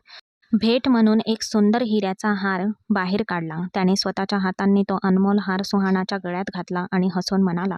भेट म्हणून एक सुंदर हिऱ्याचा हार बाहेर काढला. त्याने स्वतःच्या हातांनी तो अनमोल हार सुहानाच्या गळ्यात घातला आणि हसून म्हणाला,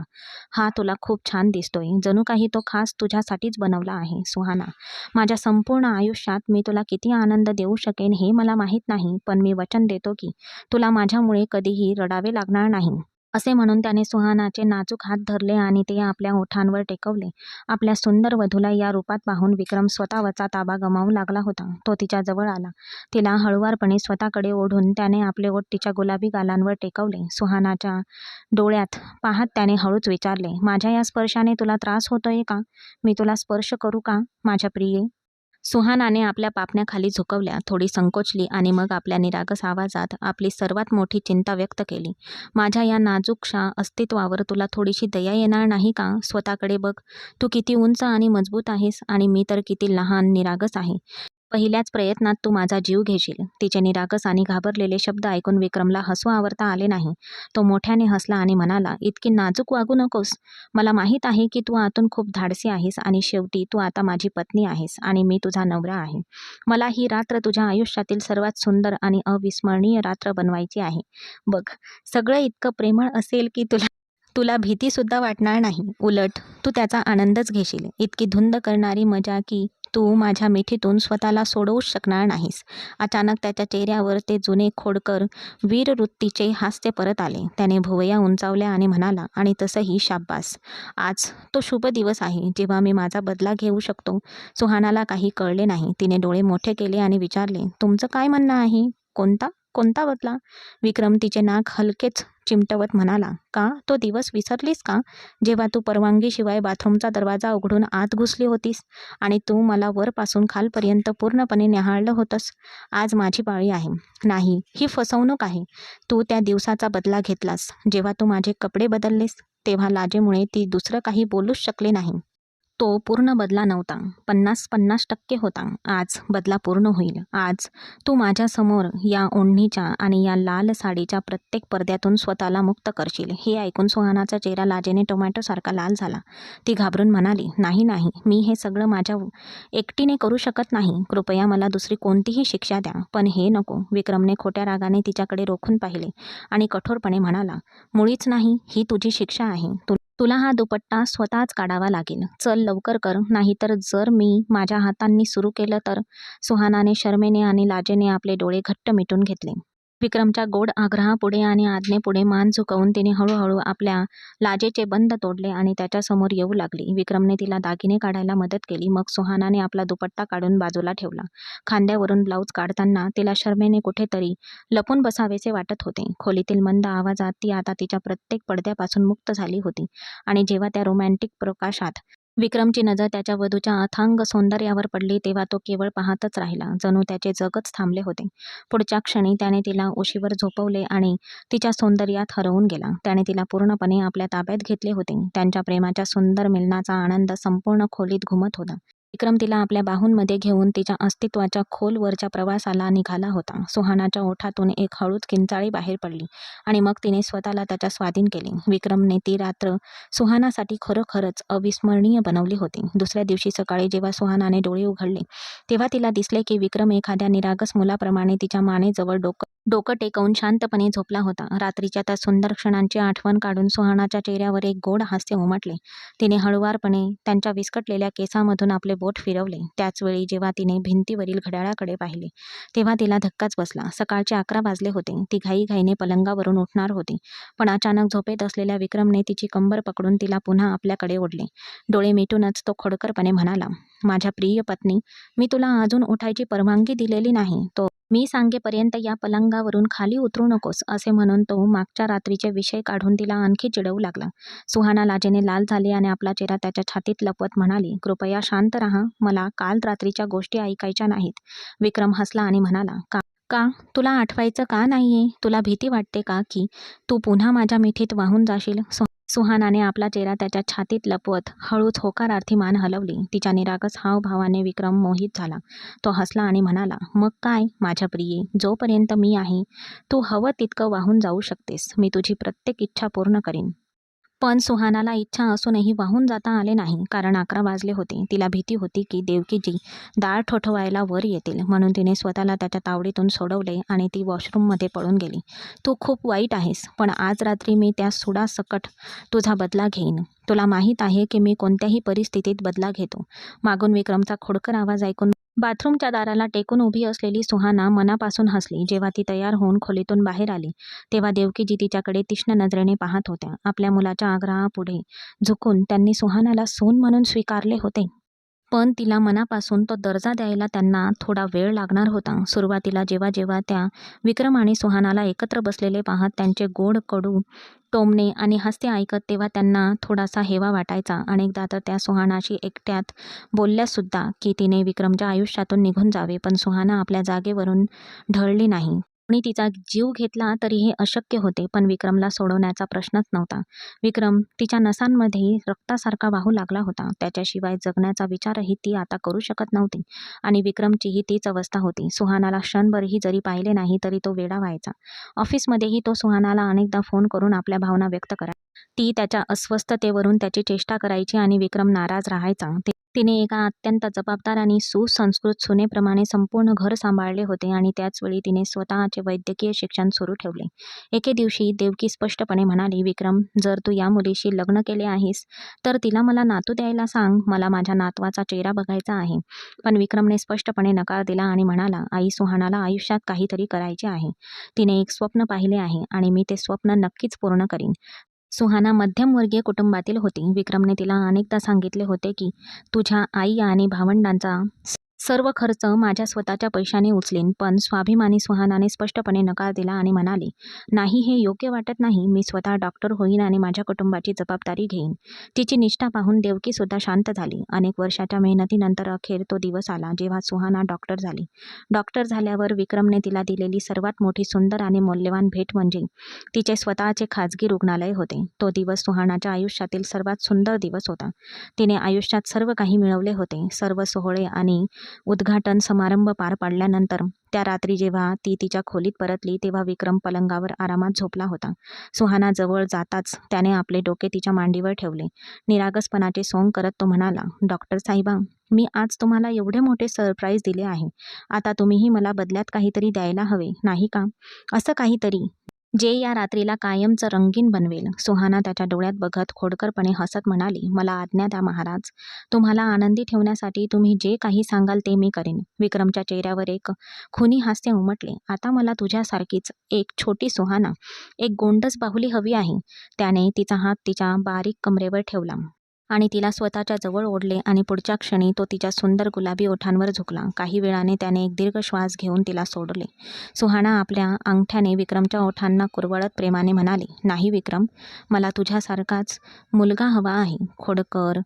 "हा तुला खूप छान दिसतोय. जणू काही तो खास तुझ्यासाठीच बनवला आहे. सुहाना, माझ्या संपूर्ण आयुष्यात मी तुला किती आनंद देऊ शकेन हे मला माहीत नाही, पण मी वचन देतो की तुला माझ्यामुळे कधीही रडावे लागणार नाही." असे म्हणून त्याने सुहानाचे नाजूक हात धरले आणि ते आपल्या ओठांवर टेकवले. आपल्या सुंदर वधूला या रूपात पाहून विक्रम स्वतःवरचा ताबा गमावू लागला होता. तो तिच्या जवळ आला. तिला हळुवारपणे स्वतःकडे ओढून त्याने आपले ओठ तिच्या गुलाबी गालांवर टेकवले. सुहानाच्या डोळ्यात पाहत त्याने हळूच विचारले, "माझ्या या स्पर्शाने तुला त्रास होतोय का? मी तुला स्पर्श करू का, माझ्या प्रिये?" सुहानाने आपल्या पापण्या खाली झुकवल्या, थोडी संकोचली आणि मग आपल्या निरागस आवाजात आपली सर्वात मोठी चिंता व्यक्त केली. "माझ्या या नाजूकशा अस्तित्वावर तुला थोडीशी दया येणार नाही का? स्वतःकडे बघ. तू किती उंच आणि मजबूत आहेस आणि मी तर किती लहान, निरागस आहे. पहिल्याच प्रयत्नात तू माझा जीव घेशील." तिचे निरागस आणि घाबरलेले शब्द ऐकून विक्रमला हसू आवरता आले नाही. तो मोठ्याने हसला आणि म्हणाला, "इतकी नाजूक वागू नकोस. मला माहीत आहे की तू आतून खूप धाडसी आहेस आणि शेवटी तू आता माझी पत्नी आहेस आणि मी तुझा नवरा आहे. मला ही रात्र तुझ्या आयुष्यातील सर्वात सुंदर आणि अविस्मरणीय रात्र बनवायची आहे. बघ, सगळं इतकं प्रेमळ असेल की तुला तुला भीतीसुद्धा वाटणार नाही. उलट तू त्याचा आनंदच घेशील. इतकी धुंद करणारी मजा की तू माझ्या मिठीतून स्वतःला सोडवूच शकणार नाहीस." अचानक त्याच्या चेहऱ्यावर ते जुने खोडकर वीरवृत्तीचे हास्य परत आले. त्याने भुवया उंचावल्या आणि म्हणाला, "आणि तसंही शाब्बास. आज तो शुभ दिवस आहे जेव्हा मी माझा बदला घेऊ शकतो." सुहानाला काही कळले नाही. तिने डोळे मोठे केले आणि विचारले, "तुमचं काय म्हणणं आहे? कोणता कोणता बदला?" विक्रम तिचे नाक हलकेच चिमटवत म्हणाला, "का तो दिवस विसरलीस का, जेव्हा तू परवानगीशिवाय बाथरूमचा दरवाजा उघडून आत घुसली होतीस आणि तू मला वरपासून खालपर्यंत पूर्णपणे न्याहाळलं होतंस? आज माझी पाळी आहे." "नाही, ही फसवणूक आहे. तू त्या दिवसाचा बदला घेतलास जेव्हा तू माझे कपडे बदललेस. तेव्हा लाजेमुळे ती दुसरं काही बोलूच शकले नाही. तो पूर्ण बदला नव्हता, 50-50% होता. आज बदला पूर्ण होईल. आज तू माझ्यासमोर या ओढणीच्या आणि या लाल साडीच्या प्रत्येक पडद्यातून स्वतःला मुक्त करशील." हे ऐकून सुहानाचा चेहरा लाजेने टोमॅटोसारखा लाल झाला. ती घाबरून म्हणाली, "नाही नाही, मी हे सगळं माझ्या एकटीने करू शकत नाही. कृपया मला दुसरी कोणतीही शिक्षा द्या, पण हे नको." विक्रमने खोट्या रागाने तिच्याकडे रोखून पाहिले आणि कठोरपणे म्हणाला, "मुळीच नाही. ही तुझी शिक्षा आहे. तुला हा दुपट्टा स्वतःच काढावा लागेल. चल लवकर कर, नाहीतर जर मी माझ्या हातांनी सुरू केलं तर." सुहानाने शरमेने आणि लाजेने आपले डोळे घट्ट मिटून घेतले. विक्रमच्या गोड आग्रहापुढे आणि आज्ञेपुढे मान झुकवून तिने हळूहळू आपल्या लाजेचे बंध तोडले आणि त्याच्यासमोर येऊ लागली. विक्रमने तिला दागिने काढायला मदत केली. मग सुहानाने आपला दुपट्टा काढून बाजूला ठेवला. खांद्यावरून ब्लाऊज काढताना तिला शरमेने कुठेतरी लपून बसावेसे वाटत होते. खोलीतील मंद आवाजात ती आता तिच्या प्रत्येक पडद्यापासून मुक्त झाली होती आणि जेव्हा त्या रोमॅन्टिक प्रकाशात विक्रमची नजर त्याच्या वधूच्या अथांग सौंदर्यावर पडली तेव्हा तो केवळ पाहतच राहिला, जणू त्याचे जगच थांबले होते. पुढच्या क्षणी त्याने तिला उशीवर झोपवले आणि तिच्या सौंदर्यात हरवून गेला. त्याने तिला पूर्णपणे आपल्या ताब्यात घेतले होते. त्यांच्या प्रेमाच्या सुंदर मिलनाचा आनंद संपूर्ण खोलीत घुमत होता. विक्रम तिला आपल्या बाहूंमध्ये घेऊन तिच्या अस्तित्वाच्या खोलवरच्या प्रवासाला निघाला होता. सुहानाच्या ओठातून एक हळूच किंचाळी बाहेर पडली आणि मग तिने स्वतःला त्याच्या स्वाधीन केले. विक्रमने ती रात्र सुहानासाठी खरोखरच अविस्मरणीय बनवली होती. दुसऱ्या दिवशी सकाळी जेव्हा सुहानाने डोळे उघडले तेव्हा तिला दिसले की विक्रम एखाद्या निरागस मुलाप्रमाणे तिच्या मानेजवळ डोकं डोकं टेकवून शांतपणे झोपला होता. रात्रीच्या त्या सुंदर क्षणांची आठवण काढून सुहानाच्या चेहऱ्यावर एक गोड हास्य उमटले. तिने हळुवारपणे त्यांच्या विस्कटलेल्या केसांमधून आपले बोट फिरवले. त्याचवेळी जेव्हा तिने भिंतीवरील घड्याळाकडे पाहिले तेव्हा तिला धक्काच बसला. सकाळचे 11 वाजले होते. ती घाईघाईने पलंगावरून उठणार होती, पण अचानक झोपेत असलेल्या विक्रमने तिची कंबर पकडून तिला पुन्हा आपल्याकडे ओढले. डोळे मिटूनच तो खोडकरपणे म्हणाला, "माझ्या प्रिय पत्नी, मी तुला अजून उठायची परवानगी दिलेली नाही. मी सांगेपर्यंत या पलंगावरून खाली उतरू नकोस." असे म्हणून तो मागच्या रात्रीचे विषय काढून तिला आणखी चिडवू लागला. सुहाना लाजेने लाल झाली आणि आपला चेहरा त्याच्या छातीत लपवत म्हणाली, "कृपया शांत राहा. मला काल रात्रीच्या गोष्टी ऐकायच्या नाहीत." विक्रम हसला आणि म्हणाला, "का का तुला आठवायचं का नाहीये? तुला भीती वाटते का की तू पुन्हा माझ्या मिठीत वाहून जाशील?" सुहानाने आपला चेहरा त्याच्या छातीत लपवत हळूच होकारार्थी मान हलवली. तिच्या निरागस हावभावाने विक्रम मोहित झाला. तो हसला आणि म्हणाला, "मग काय माझ्या प्रिये, जोपर्यंत मी आहे तू हवं तितकं वाहून जाऊ शकतेस. मी तुझी प्रत्येक इच्छा पूर्ण करीन." पण सुहानाला इच्छा असूनही वाहून जाता आले नाही, कारण 11 वाजले होते. तिला भीती होती की देवकीजी दार ठोठवायला वर येतील, म्हणून तिने स्वतःला त्याच्या तावडीतून सोडवले आणि ती वॉशरूममध्ये पळून गेली. तू खूप वाईट आहेस, पण आज रात्री मी त्या सुडासकट तुझा बदला घेईन. तुला माहीत आहे की मी कोणत्याही परिस्थितीत बदला घेतो. मागून विक्रमचा खोडकर आवाज ऐकून बाथरूमच्या दाराला टेकून उभी असलेली सुहाना मनापासून हसली. जेव्हा ती तयार होऊन खोलीतून बाहेर आली, तेव्हा देवकीजी तिच्याकडे तीक्ष्ण नजरेने पाहत होत्या. आपल्या मुलाच्या आग्रहापुढे झुकून त्यांनी सुहानाला सून म्हणून स्वीकारले होते. पण तिला मनापासून तो दर्जा द्यायला त्यांना थोडा वेळ लागणार होता. सुरुवातीला जेव्हा जेव्हा त्या विक्रम आणि सुहानाला एकत्र बसलेले पाहत त्यांचे गोड कडू टोमणे आणि हास्य ऐकत, तेव्हा त्यांना थोडासा हेवा वाटायचा. अनेकदा तर त्या सुहानाशी एकट्यात बोलल्यासुद्धा की तिने विक्रमच्या आयुष्यातून निघून जावे, पण सुहाना आपल्या जागेवरून ढळली नाही. आणि तिचा जीव घेतला तरी हे अशक्य होते, पण विक्रमला सोडवण्याचा प्रश्नच नव्हता. विक्रम तिच्या नसांमध्ये रक्तासारखा वाहू लागला होता. त्याच्याशिवाय जगण्याचा विचारही ती आता करू शकत नव्हती. आणि विक्रमचीही तीच अवस्था होती. सुहानाला क्षणभरही जरी पाहिले नाही तरी तो वेडा व्हायचा. ऑफिसमध्येही तो सुहानाला अनेकदा फोन करून आपल्या भावना व्यक्त करायचा. ती त्याच्या अस्वस्थतेवरून त्याची चेष्टा करायची आणि विक्रम नाराज राहायचा. तिने एका अत्यंत जबाबदार आणि सुसंस्कृत सुनेप्रमाणे संपूर्ण घर सांभाळले होते आणि त्याचवेळी तिने स्वतःचे वैद्यकीय शिक्षण सुरू ठेवले. एके दिवशी देवकी स्पष्टपणे म्हणाली, विक्रम, जर तू या मुलीशी लग्न केले आहेस तर तिला मला नातू द्यायला सांग. मला माझ्या नातवाचा चेहरा बघायचा आहे. पण विक्रमने स्पष्टपणे नकार दिला आणि म्हणाला, आई, सुहानाला आयुष्यात काहीतरी करायचे आहे. तिने एक स्वप्न पाहिले आहे आणि मी ते स्वप्न नक्कीच पूर्ण करीन. सुहाना मध्यमवर्गीय कुटुंबातील होती. विक्रमने तिला अनेकदा सांगितले होते की तुझ्या आई आणि भावंडांचा सर्व खर्च माझ्या स्वतःच्या पैशाने उचलीन, पण स्वाभिमानी सुहानाने स्पष्टपणे नकार दिला आणि म्हणाली, नाही, हे योग्य वाटत नाही. मी स्वतः डॉक्टर होईन आणि माझ्या कुटुंबाची जबाबदारी घेईन. तिची निष्ठा पाहून देवकी सुद्धा शांत झाली. अनेक वर्षाच्या मेहनतीनंतर अखेर तो दिवस आला जेव्हा सुहाना डॉक्टर झाली. डॉक्टर झाल्यावर विक्रमने तिला दिलेली सर्वात मोठी, सुंदर आणि मौल्यवान भेट म्हणजे तिचे स्वतःचे खाजगी रुग्णालय होते. तो दिवस सुहानाच्या आयुष्यातील सर्वात सुंदर दिवस होता. तिने आयुष्यात सर्व काही मिळवले होते. सर्व सोहळे आणि उद्घाटन समारंभ पार पाडल्यानंतर त्या रात्री जेव्हा ती तिच्या खोलीत परतली, तेव्हा विक्रम पलंगावर आरामात झोपला होता. सुहाना जवळ जाताच त्याने आपले डोके तिच्या मांडीवर ठेवले. निरागसपणाचे सोंग करत तो म्हणाला, डॉक्टर साहिबा, मी आज तुम्हाला एवढे मोठे सरप्राईज दिले आहे. आता तुम्हीही मला बदल्यात काहीतरी द्यायला हवे, नाही का? असं काहीतरी जे या रात्रीला कायमचं रंगीन बनवेल. सुहाना त्याच्या डोळ्यात बघत खोडकरपणे हसत म्हणाली, मला आज्ञा द्या महाराज. तुम्हाला आनंदी ठेवण्यासाठी तुम्ही जे काही सांगाल ते मी करेन. विक्रमच्या चेहऱ्यावर एक खुनी हास्य उमटले. आता मला तुझ्यासारखीच एक छोटी सुहाना, एक गोंडस बाहुली हवी आहे. त्याने तिचा हात तिच्या बारीक कमरेवर ठेवला आणि तिला स्वतःच्या जवळ ओढले आणि पुढच्या क्षणी तो तिच्या सुंदर गुलाबी ओठांवर झुकला. काही वेळाने त्याने एक दीर्घ श्वास घेऊन तिला सोडले. सुहाना आपल्या अंगठ्याने विक्रमच्या ओठांना कुरवळत प्रेमाने म्हणाली, नाही विक्रम, मला तुझ्यासारखाच मुलगा हवा आहे. खोडकर,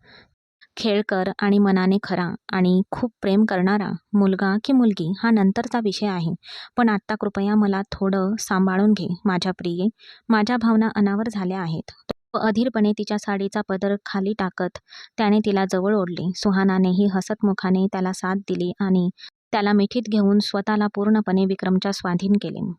खेळकर आणि मनाने खरा आणि खूप प्रेम करणारा. मुलगा की मुलगी हा नंतरचा विषय आहे. पण आत्ता कृपया मला थोडं सांभाळून घे. माझ्या प्रिये, माझ्या भावना अनावर झाल्या आहेत. तो अधीरपणे तिच्या साडीचा पदर खाली टाकत त्याने तिला जवळ ओढले. सुहानानेही हसतमुखाने त्याला साथ दिली आणि त्याला मिठीत घेऊन स्वतःला पूर्णपणे विक्रमच्या स्वाधीन केले.